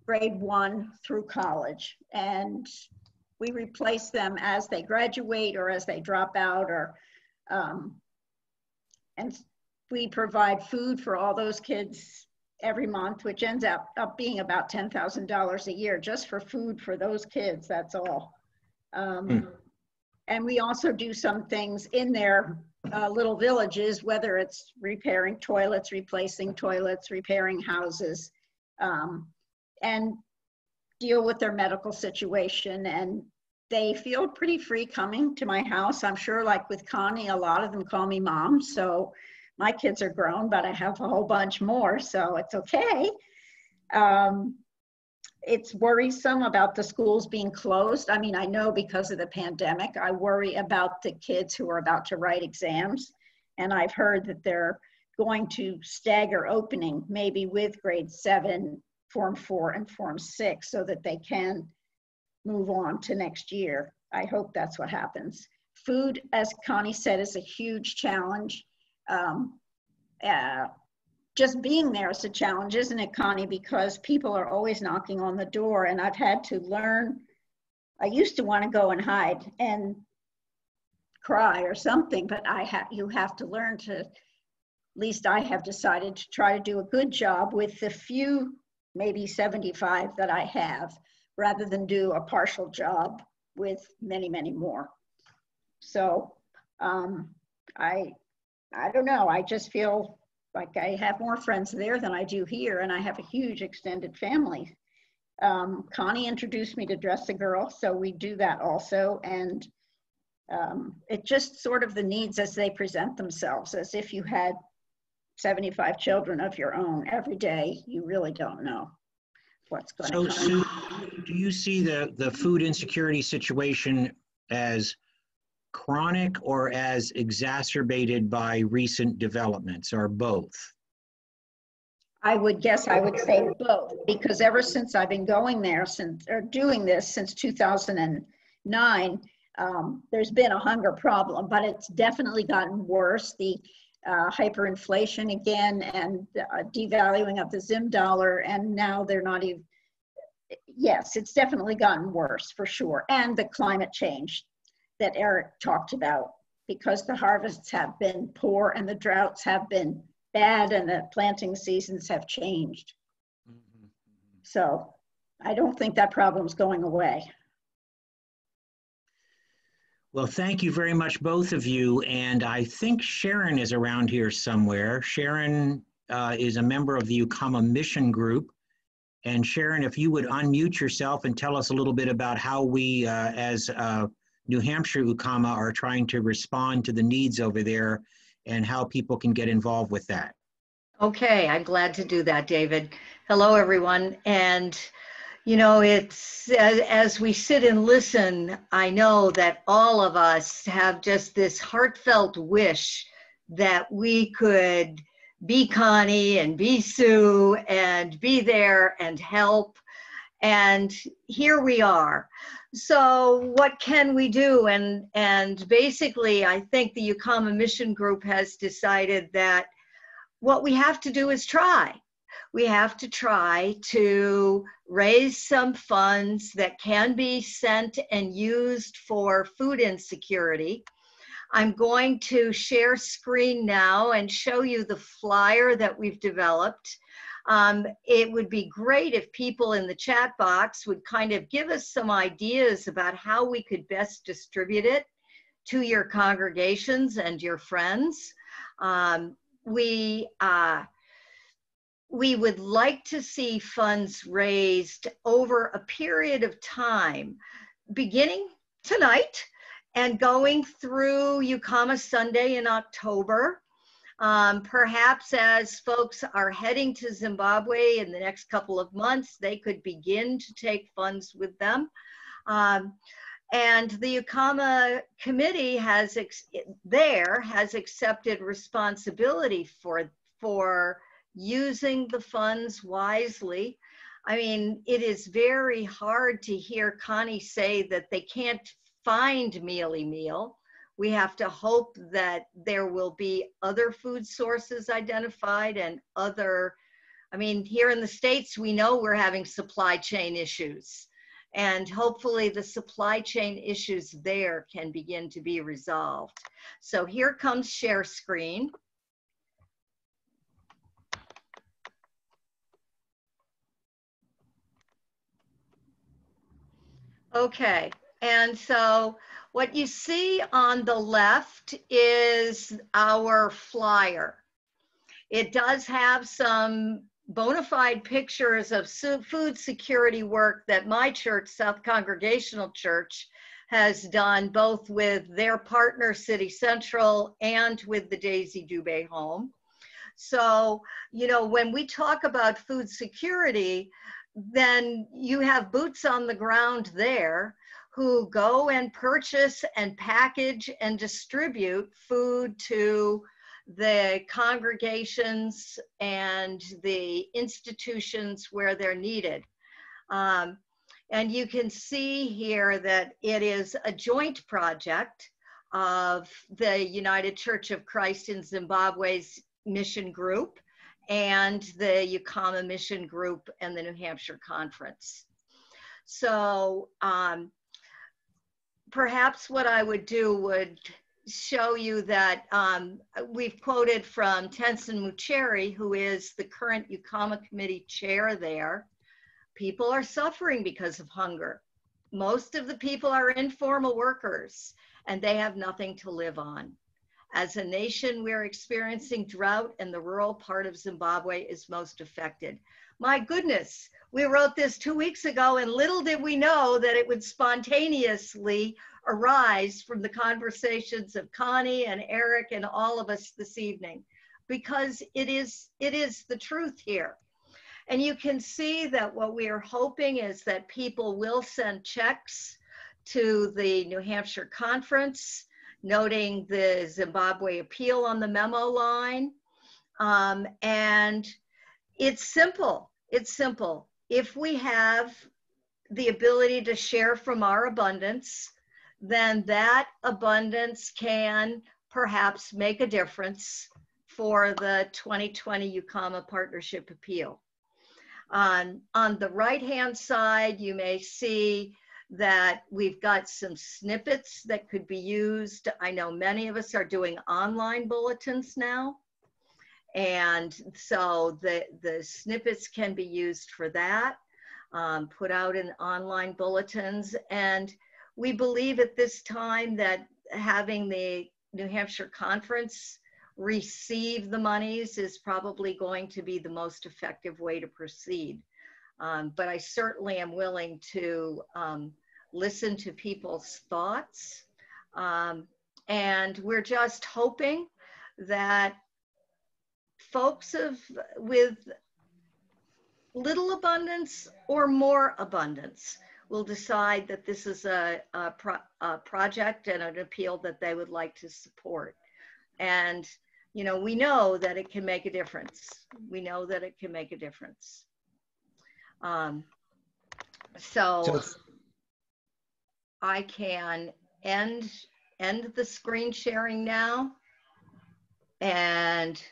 grade 1 through college, and we replace them as they graduate or as they drop out, or and we provide food for all those kids every month, which ends up being about $10,000 a year just for food for those kids, that's all. And we also do some things in their little villages, whether it's repairing toilets, replacing toilets, repairing houses, and deal with their medical situation. And they feel pretty free coming to my house. I'm sure, like with Connie, a lot of them call me mom. So my kids are grown, but I have a whole bunch more, so it's okay. It's worrisome about the schools being closed. I mean, I know because of the pandemic, I worry about the kids who are about to write exams. And I've heard that they're going to stagger opening, maybe with grade 7, Form 4, and Form 6, so that they can move on to next year. I hope that's what happens. Food, as Connie said, is a huge challenge. Just being there is a challenge, isn't it, Connie? Because people are always knocking on the door, and I've had to learn. I used to want to go and hide and cry or something, but you have to learn to, at least I have decided to try to do a good job with the few, maybe 75 that I have, rather than do a partial job with many, many more. So I don't know, I just feel like I have more friends there than I do here, and I have a huge extended family. Connie introduced me to Dress a Girl, so we do that also, and it just sort of the needs as they present themselves, as if you had 75 children of your own every day. You really don't know what's going to come. So do you see the food insecurity situation as chronic or as exacerbated by recent developments, or both? I would say both, because ever since I've been going there doing this since 2009, there's been a hunger problem, but it's definitely gotten worse. The hyperinflation again, and devaluing of the Zim dollar, and now they're not even, yes, it's definitely gotten worse for sure. And the climate change that Eric talked about, because the harvests have been poor and the droughts have been bad and the planting seasons have changed. So I don't think that problem's going away. Well, thank you very much, both of you. And I think Sharon is around here somewhere. Sharon is a member of the Ukama Mission Group. And Sharon, if you would unmute yourself and tell us a little bit about how we, as New Hampshire Ukama, are trying to respond to the needs over there and how people can get involved with that. Okay, I'm glad to do that, David. Hello, everyone. And you know, it's as we sit and listen, I know that all of us have just this heartfelt wish that we could be Connie and be Sue and be there and help. And here we are. So what can we do? And basically, I think the Ukama Mission Group has decided that what we have to do is try. We have to try to raise some funds that can be sent and used for food insecurity. I'm going to share screen now and show you the flyer that we've developed. It would be great if people in the chat box would kind of give us some ideas about how we could best distribute it to your congregations and your friends. We would like to see funds raised over a period of time, beginning tonight and going through Ukama Sunday in October. Perhaps as folks are heading to Zimbabwe in the next couple of months, they could begin to take funds with them. And the Ukama committee has accepted responsibility for using the funds wisely. I mean, it is very hard to hear Connie say that they can't find Mealy Meal. We have to hope that there will be other food sources identified and other, I mean, here in the States, we know we're having supply chain issues. And hopefully the supply chain issues there can begin to be resolved. So here comes share screen. Okay, and so what you see on the left is our flyer. It does have some bona fide pictures of food security work that my church, South Congregational Church, has done both with their partner City Central and with the Daisy Dubé Home. So, you know, when we talk about food security, then you have boots on the ground there who go and purchase and package and distribute food to the congregations and the institutions where they're needed. And you can see here that it is a joint project of the United Church of Christ in Zimbabwe's mission group and the Ukama Mission Group and the New Hampshire Conference. So perhaps what I would do would show you that we've quoted from Tenzin Mucheri, who is the current Ukama Committee chair there. People are suffering because of hunger. Most of the people are informal workers and they have nothing to live on. As a nation, we're experiencing drought and the rural part of Zimbabwe is most affected. My goodness, we wrote this 2 weeks ago and little did we know that it would spontaneously arise from the conversations of Connie and Eric and all of us this evening, because it is the truth here. And you can see that what we are hoping is that people will send checks to the New Hampshire Conference, noting the Zimbabwe appeal on the memo line. And it's simple, it's simple. If we have the ability to share from our abundance, then that abundance can perhaps make a difference for the 2020 Ukama Partnership Appeal. On the right-hand side, you may see that we've got some snippets that could be used. I know many of us are doing online bulletins now. And so the snippets can be used for that, put out in online bulletins. And we believe at this time that having the New Hampshire Conference receive the monies is probably going to be the most effective way to proceed. But I certainly am willing to listen to people's thoughts. And we're just hoping that folks with little abundance or more abundance will decide that this is a project and an appeal that they would like to support. And, you know, we know that it can make a difference. We know that it can make a difference. So I can end the screen sharing now. And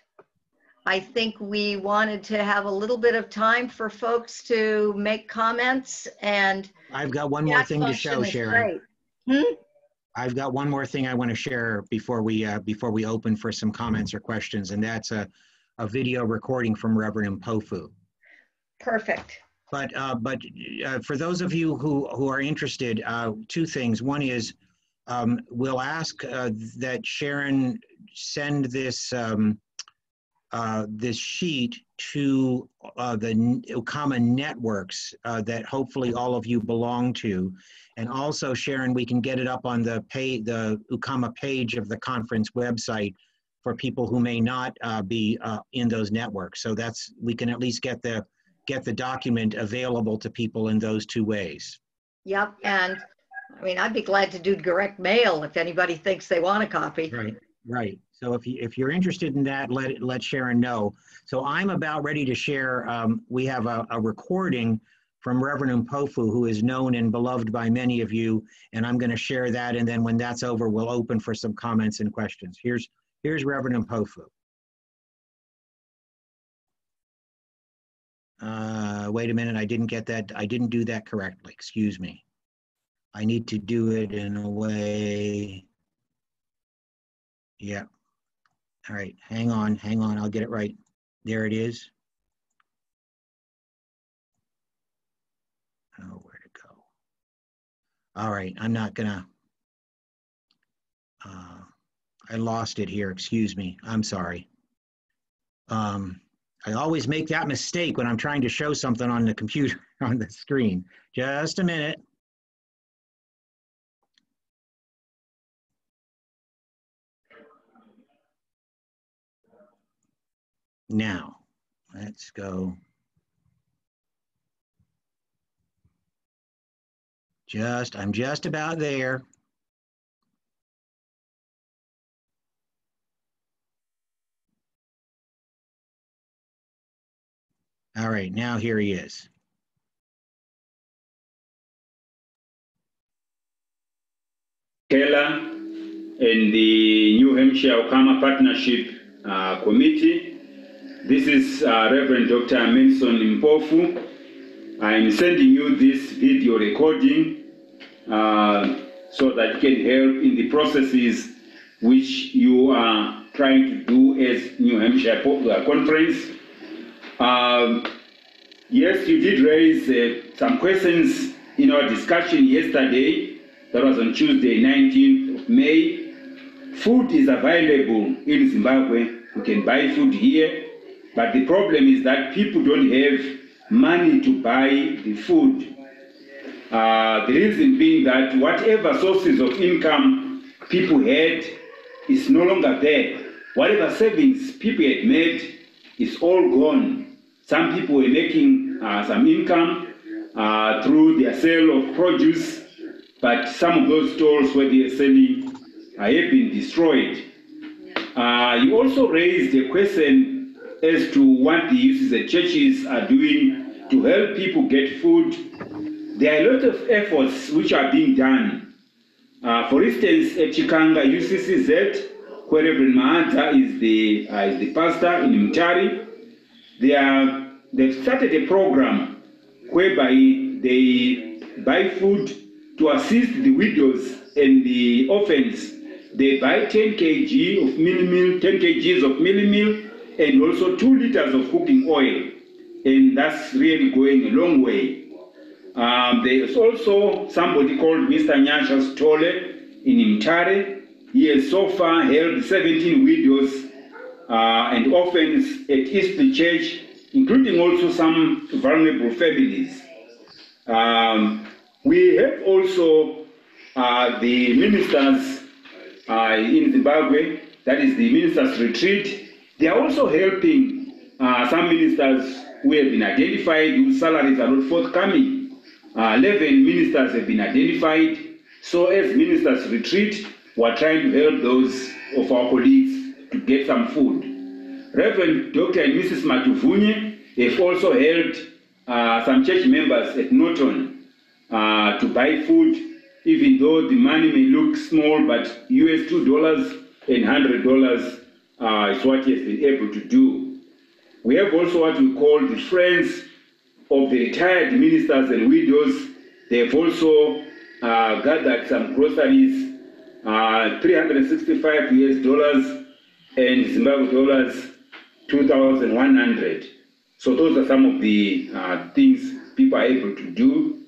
I think we wanted to have a little bit of time for folks to make comments, and I've got one more thing to show, Sharon. I've got one more thing I want to share before we open for some comments or questions, and that's a video recording from Reverend Mpofu. Perfect. But for those of you who are interested, two things. One is we'll ask that Sharon send this this sheet to the Ukama networks that hopefully all of you belong to. And also, Sharon, we can get it up on the Ukama page of the conference website for people who may not be in those networks. So we can at least get the document available to people in those two ways. Yep, and I mean, I'd be glad to do direct mail if anybody thinks they want a copy. Right, right. So if you're interested in that, let Sharon know. So I'm about ready to share. We have a recording from Reverend Mpofu, who is known and beloved by many of you, and I'm going to share that. And then when that's over, we'll open for some comments and questions. Here's Reverend Mpofu. Wait a minute, I didn't get that. I didn't do that correctly. Excuse me. I need to do it in a way. Yeah. All right, hang on, I'll get it right. There it is. Oh, where'd it go? All right, I'm not gonna, I lost it here, excuse me, I'm sorry. I always make that mistake when I'm trying to show something on the computer, on the screen. Just a minute. Now, let's go. I'm just about there. All right, now here he is. Keller and the New Hampshire Ukama Partnership Committee. This is Reverend Dr. Manson Mpofu. I'm sending you this video recording so that you can help in the processes which you are trying to do as New Hampshire Conference. Yes, you did raise some questions in our discussion yesterday. That was on Tuesday, 19th of May. Food is available in Zimbabwe. You can buy food here. But the problem is that people don't have money to buy the food. The reason being that whatever sources of income people had is no longer there. Whatever savings people had made is all gone. Some people were making some income through their sale of produce, but some of those stores where they are selling have been destroyed. You also raised a question as to what the UCZ churches are doing to help people get food. There are a lot of efforts which are being done. For instance, at Chikanga UCCZ, where Reverend Mahanta is the pastor in Mutari, they've started a program whereby they buy food to assist the widows and the orphans. They buy 10 kg of milli-meal, 10 kgs of milli-meal, and also 2 liters of cooking oil. And that's really going a long way. There's also somebody called Mr. Nyasha Stole in Mtare. He has so far held 17 widows and orphans at East Church, including also some vulnerable families. We have also the ministers in Zimbabwe, that is the ministers' retreat. They are also helping some ministers who have been identified whose salaries are not forthcoming. 11 ministers have been identified. So as ministers' retreat, we're trying to help those of our colleagues to get some food. Reverend Dr. and Mrs. Matuvunye have also helped some church members at Norton to buy food, even though the money may look small, but US $2 and $100 is what he has been able to do. We have also what we call the Friends of the Retired Ministers and Widows. They've also gathered some groceries, $365 US and Zimbabwe dollars 2,100. So those are some of the things people are able to do.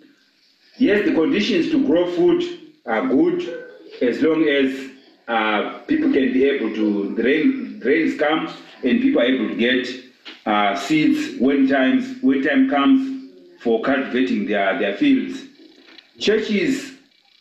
Yes, the conditions to grow food are good as long as people can be able to, the rains come and people are able to get seeds when time comes for cultivating their fields. Churches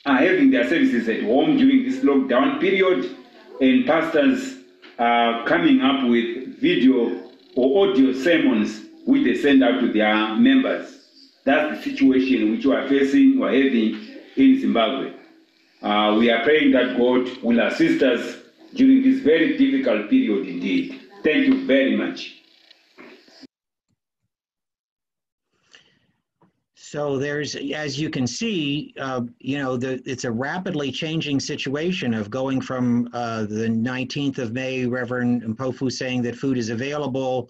are having their services at home during this lockdown period, and pastors are coming up with video or audio sermons which they send out to their members. That's the situation which we are having in Zimbabwe. We are praying that God will assist us during this very difficult period indeed. Thank you very much. So there's, as you can see, it's a rapidly changing situation of going from the 19th of May, Reverend Mpofu saying that food is available,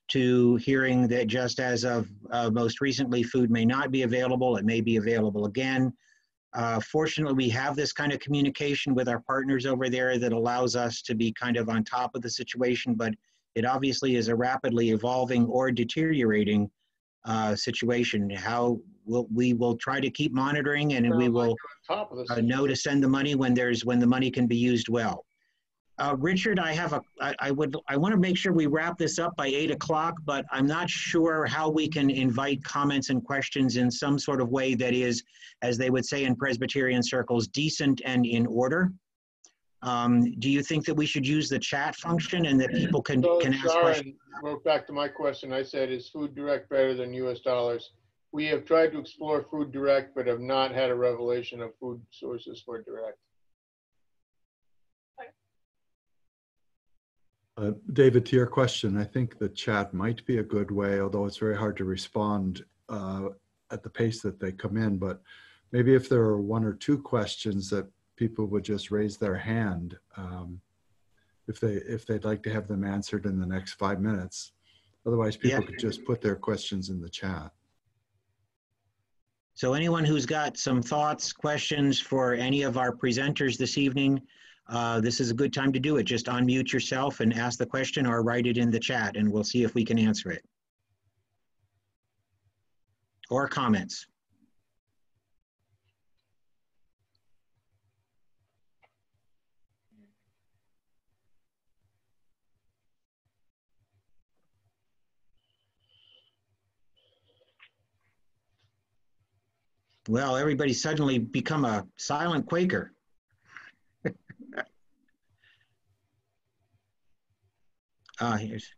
to hearing that just as of most recently, food may not be available, it may be available again. Fortunately, we have this kind of communication with our partners over there that allows us to be kind of on top of the situation, but it obviously is a rapidly evolving or deteriorating situation. We will try to keep monitoring, and we will know to send the money when the money can be used well. Richard, I want to make sure we wrap this up by 8 o'clock, but I'm not sure how we can invite comments and questions in some sort of way that is, as they would say in Presbyterian circles, decent and in order. Do you think that we should use the chat function and that people can ask questions? Wrote back to my question. I said, is food direct better than US dollars? We have tried to explore food direct, but have not had a revelation of food sources for direct. David, to your question, I think the chat might be a good way, although it's very hard to respond at the pace that they come in. But maybe if there are one or two questions that people would just raise their hand if they'd like to have them answered in the next 5 minutes. Otherwise, people could just put their questions in the chat. So anyone who's got some thoughts, questions for any of our presenters this evening, this is a good time to do it. Just unmute yourself and ask the question or write it in the chat, and we'll see if we can answer it. Or comments. Well, everybody's suddenly become a silent Quaker. Here's.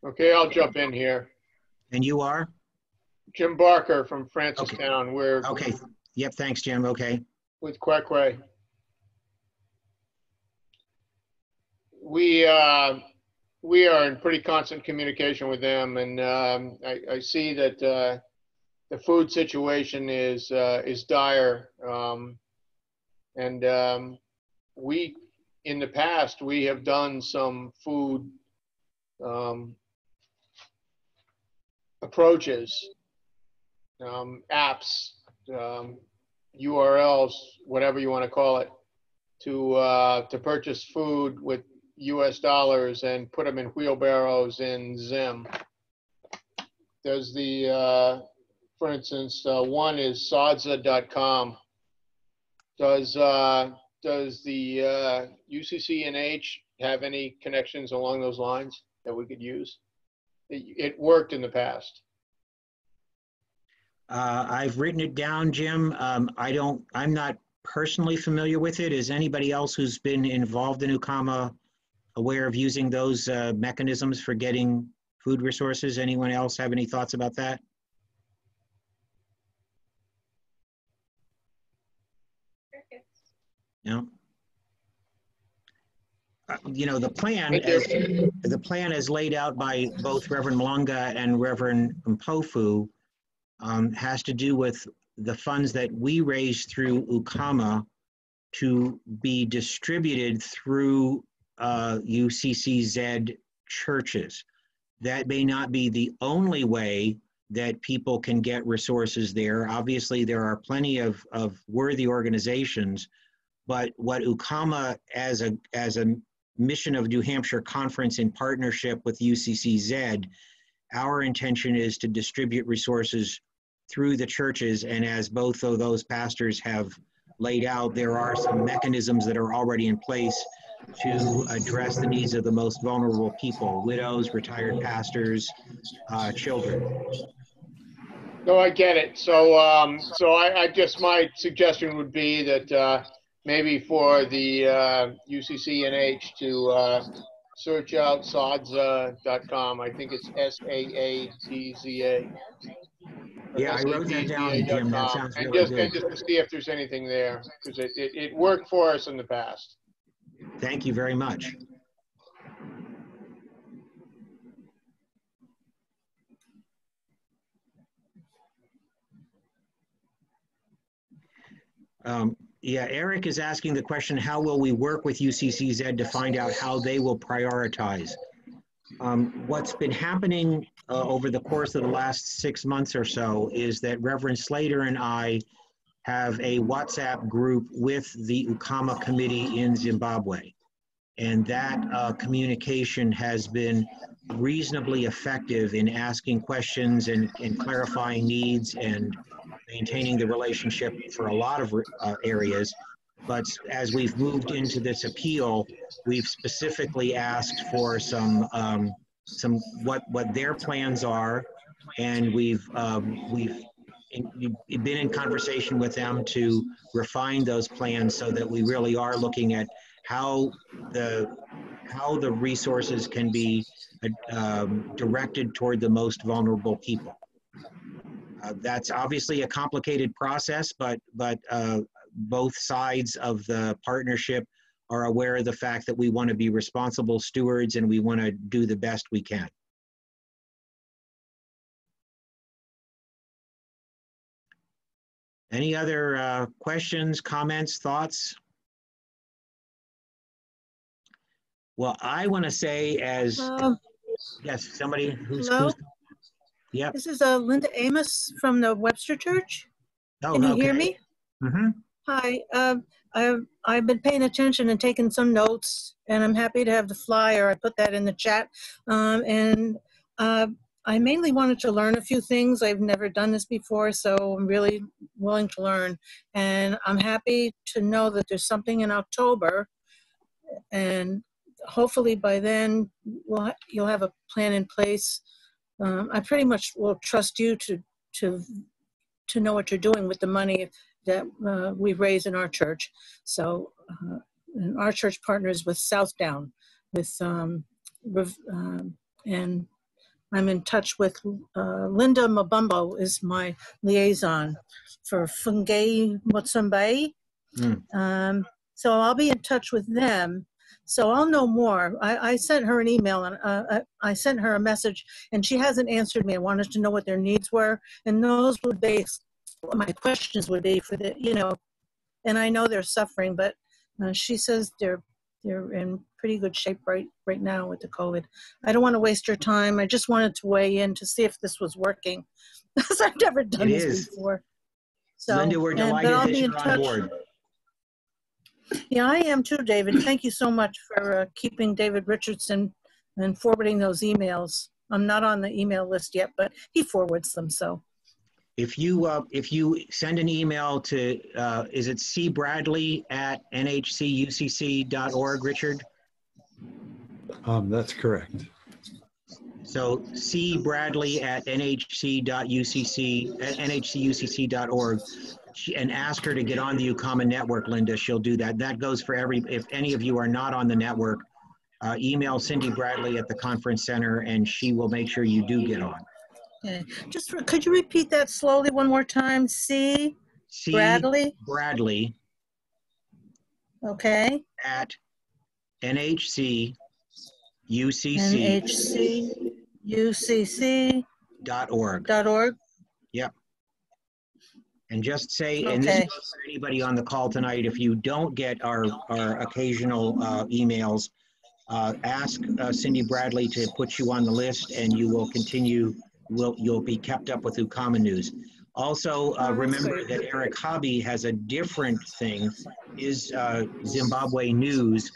Okay, I'll jump in here. And you are? Jim Barker from Francistown. We're okay. Yep. Thanks, Jim. Okay. With Kwekwe. We are in pretty constant communication with them, and I see that the food situation is dire. We, in the past, we have done some food approaches, apps, URLs, whatever you want to call it, to purchase food with US dollars and put them in wheelbarrows in Zim. There's the, for instance, one is sodza.com. Does the UCC&H have any connections along those lines that we could use? It worked in the past. I've written it down, Jim. I'm not personally familiar with it. Is anybody else who's been involved in Ukama aware of using those mechanisms for getting food resources? Anyone else have any thoughts about that? No. You know, the plan as laid out by both Reverend Longa and Reverend Mpofu has to do with the funds that we raise through Ukama to be distributed through UCCZ churches. That may not be the only way that people can get resources there. Obviously, there are plenty of worthy organizations, but what Ukama as a Mission of New Hampshire Conference in partnership with UCCZ, our intention is to distribute resources through the churches. And as both of those pastors have laid out, there are some mechanisms that are already in place to address the needs of the most vulnerable people: widows, retired pastors, children. No, I get it. So, I guess my suggestion would be that maybe for the UCC&H to search out sodza.com. I think it's SAADZA. Yeah, I wrote that down, Jim. That sounds really good. And just to see if there's anything there, because it worked for us in the past. Thank you very much. Yeah, Eric is asking the question, how will we work with UCCZ to find out how they will prioritize? What's been happening over the course of the last 6 months or so is that Reverend Slater and I have a WhatsApp group with the Ukama committee in Zimbabwe. And that communication has been reasonably effective in asking questions and clarifying needs and maintaining the relationship for a lot of areas. But as we've moved into this appeal, we've specifically asked for some what their plans are, and we've been in conversation with them to refine those plans so that we really are looking at how the resources can be directed toward the most vulnerable people. That's obviously a complicated process, but both sides of the partnership are aware of the fact that we want to be responsible stewards and we want to do the best we can. Any other questions, comments, thoughts? Well, I want to say as, yes, somebody who's yeah. This is Linda Amos from the Webster Church. Oh, can you okay. hear me? Mm-hmm. Hi, I've been paying attention and taking some notes, and I'm happy to have the flyer. I put that in the chat. I mainly wanted to learn a few things. I've never done this before, so I'm really willing to learn. And I'm happy to know that there's something in October, and hopefully by then you'll have a plan in place. I pretty much will trust you to know what you're doing with the money that we raise in our church. So and our church partners with Southdown, and I'm in touch with Linda Mabumbo is my liaison for Fungai Motsambai. So I'll be in touch with them. So I'll know more. I sent her an email and I sent her a message, and she hasn't answered me. I wanted to know what their needs were, and those would be what my questions would be for the, and I know they're suffering, but she says they're in pretty good shape right now with the COVID. I don't want to waste your time. I just wanted to weigh in to see if this was working, because I've never done this before. So, Linda, we're but delighted I'll that be in you're on touch. board. Yeah, I am too, David. Thank you so much for keeping David Richardson and forwarding those emails. I'm not on the email list yet, but he forwards them, so. If you send an email to, is it cbradley@nhcucc.org, Richard? That's correct. So cbradley@nhcucc.org, and ask her to get on the Ukama network, Linda. She'll do that. That goes for if any of you are not on the network, email Cindy Bradley at the conference center, and she will make sure you do get on. Okay. Could you repeat that slowly one more time? C. Bradley? Bradley. Okay. At NHCUCC. NHCUCC.org. Yep. And just say, Okay. and this goes for anybody on the call tonight, if you don't get our occasional emails, ask Cindy Bradley to put you on the list, and you will continue, you'll be kept up with Ukama news. Also, remember that Eric Hobby has a different thing, is Zimbabwe news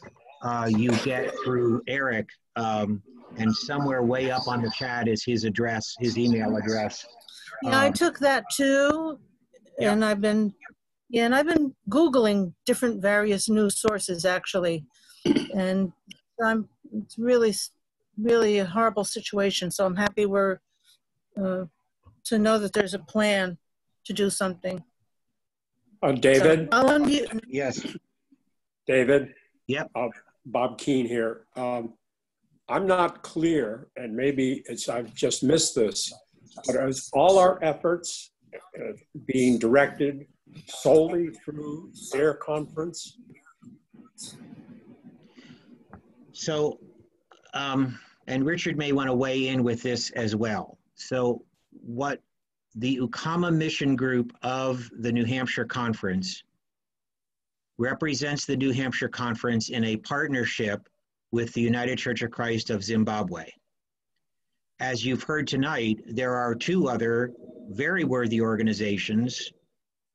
you get through Eric, and somewhere way up on the chat is his address, his email address. Yeah, I took that too, and I've been Googling different various news sources actually, and it's really a horrible situation. So I'm happy we're to know that there's a plan to do something. David? So I'll unmute. Yes. David? Yep. Bob Keene here. I'm not clear, and maybe I've just missed this, but is all our efforts being directed solely through their conference? So, and Richard may want to weigh in with this as well. So what the Ukama Mission Group of the New Hampshire Conference represents the New Hampshire Conference in a partnership with the United Church of Christ of Zimbabwe. As you've heard tonight, there are two other very worthy organizations,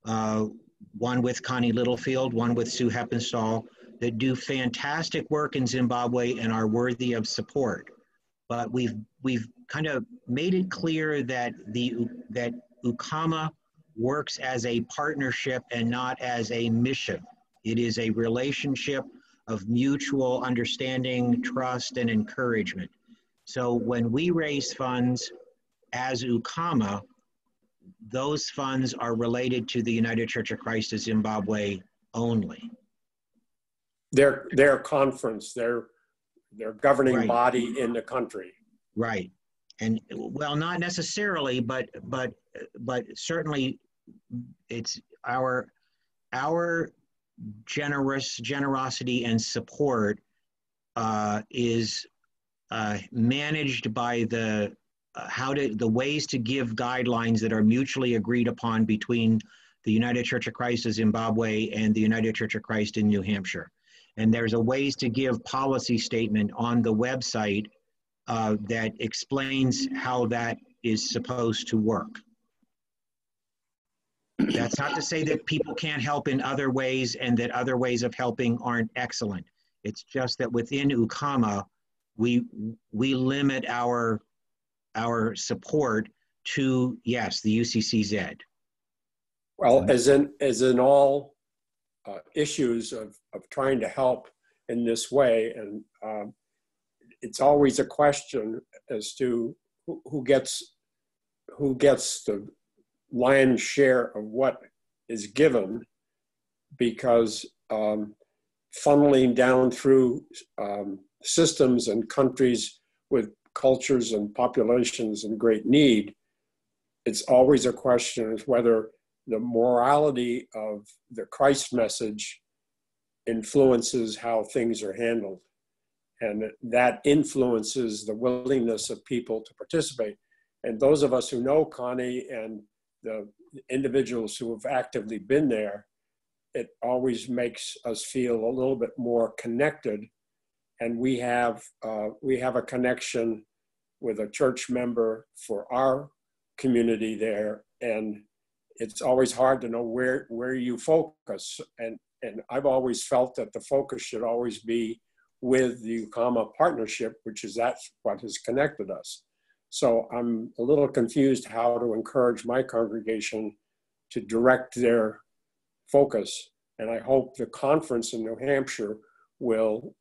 one with Connie Littlefield, one with Sue Heppenstall, that do fantastic work in Zimbabwe and are worthy of support. But we've kind of made it clear that that Ukama works as a partnership and not as a mission. It is a relationship of mutual understanding, trust, and encouragement. So when we raise funds as Ukama, those funds are related to the United Church of Christ of Zimbabwe only. Their conference, their governing body in the country. Right. And well, not necessarily, but certainly it's our generosity and support is managed by the ways to give guidelines that are mutually agreed upon between the United Church of Christ of Zimbabwe and the United Church of Christ in New Hampshire. And there's a ways to give policy statement on the website that explains how that is supposed to work. That's not to say that people can't help in other ways and that other ways of helping aren't excellent. It's just that within Ukama, we limit our support to, yes, the UCCZ. Well, as in all issues of trying to help in this way, and it's always a question as to who gets the lion's share of what is given, because funneling down through systems and countries with cultures and populations in great need, it's always a question of whether the morality of the Christ message influences how things are handled. And that influences the willingness of people to participate. And those of us who know Connie and the individuals who have actively been there, it always makes us feel a little bit more connected. And we have a connection with a church member for our community there. And it's always hard to know where you focus. And I've always felt that the focus should always be with the Ukama partnership, that's what has connected us. So I'm a little confused how to encourage my congregation to direct their focus. And I hope the conference in New Hampshire will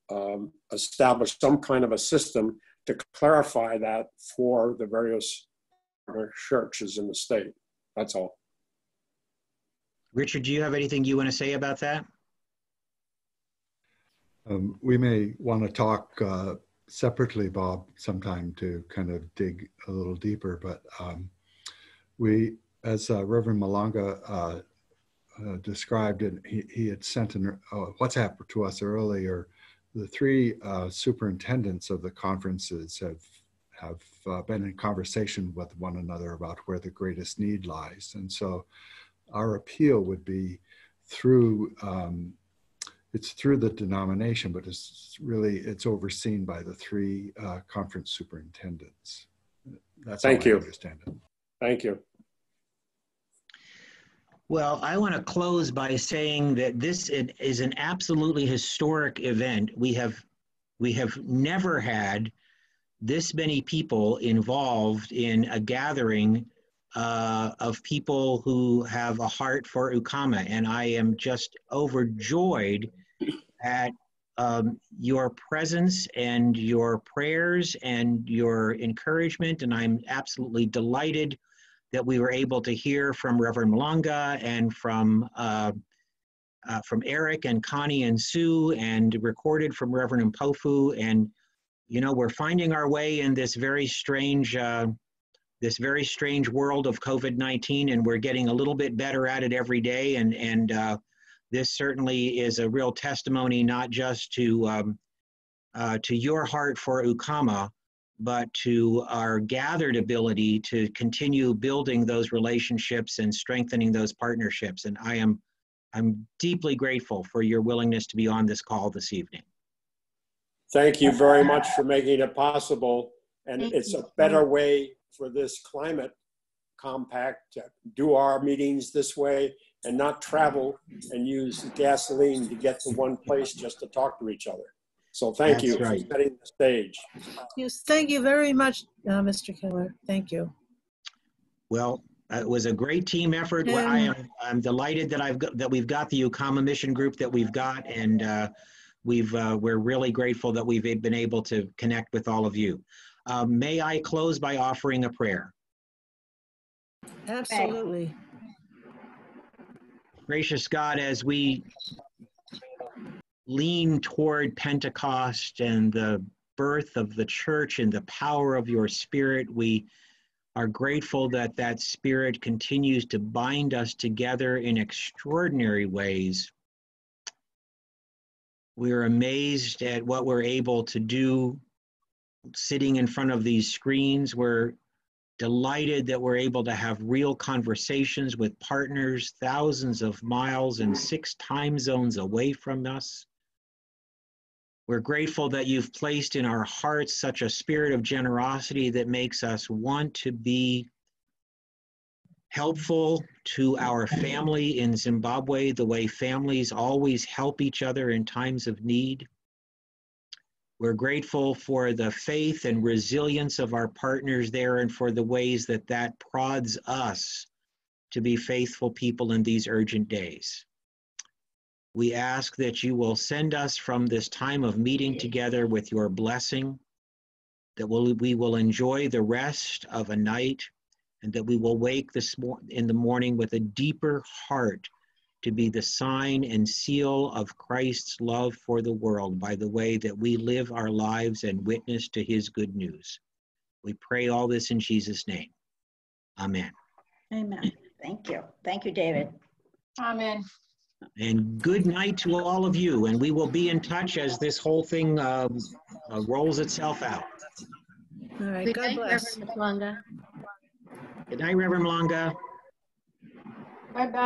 establish some kind of a system to clarify that for the various churches in the state. That's all. Richard, do you have anything you want to say about that? We may want to talk separately, Bob, sometime to kind of dig a little deeper, but we, as Reverend Malanga described it, he had sent a WhatsApp to us earlier. The three superintendents of the conferences have been in conversation with one another about where the greatest need lies. And so our appeal would be through, it's through the denomination, but it's overseen by the three conference superintendents. That's how I understand it. Thank you. Well, I want to close by saying that this is an absolutely historic event. We have never had this many people involved in a gathering of people who have a heart for Ukama, and I am just overjoyed at your presence and your prayers and your encouragement, and I'm absolutely delighted that we were able to hear from Reverend Malanga and from Eric and Connie and Sue, and recorded from Reverend Mpofu. And you know, we're finding our way in this very strange world of COVID-19, and we're getting a little bit better at it every day. And this certainly is a real testimony, not just to your heart for Ukama, but to our gathered ability to continue building those relationships and strengthening those partnerships. And I'm deeply grateful for your willingness to be on this call this evening. Thank you very much for making it possible. And it's a better way for this climate compact to do our meetings this way and not travel and use gasoline to get to one place just to talk to each other. So thank you for setting the stage. Yes, thank you very much, Mr. Keller. Thank you. Well, it was a great team effort. I'm delighted that we've got the Ukama mission group that we've got, and we're really grateful that we've been able to connect with all of you. May I close by offering a prayer? Absolutely. Gracious God, as we lean toward Pentecost and the birth of the church and the power of your Spirit, we are grateful that that Spirit continues to bind us together in extraordinary ways. We're amazed at what we're able to do sitting in front of these screens. We're delighted that we're able to have real conversations with partners thousands of miles and 6 time zones away from us. We're grateful that you've placed in our hearts such a spirit of generosity that makes us want to be helpful to our family in Zimbabwe, the way families always help each other in times of need. We're grateful for the faith and resilience of our partners there and for the ways that that prods us to be faithful people in these urgent days. We ask that you will send us from this time of meeting together with your blessing, that we will enjoy the rest of a night, and that we will wake in the morning with a deeper heart to be the sign and seal of Christ's love for the world by the way that we live our lives and witness to his good news. We pray all this in Jesus' name. Amen. Amen. Thank you. Thank you, David. Amen. And good night to all of you. And we will be in touch as this whole thing rolls itself out. All right. Good God night, bless. Reverend Malanga. Good night, Reverend Malanga. Bye-bye.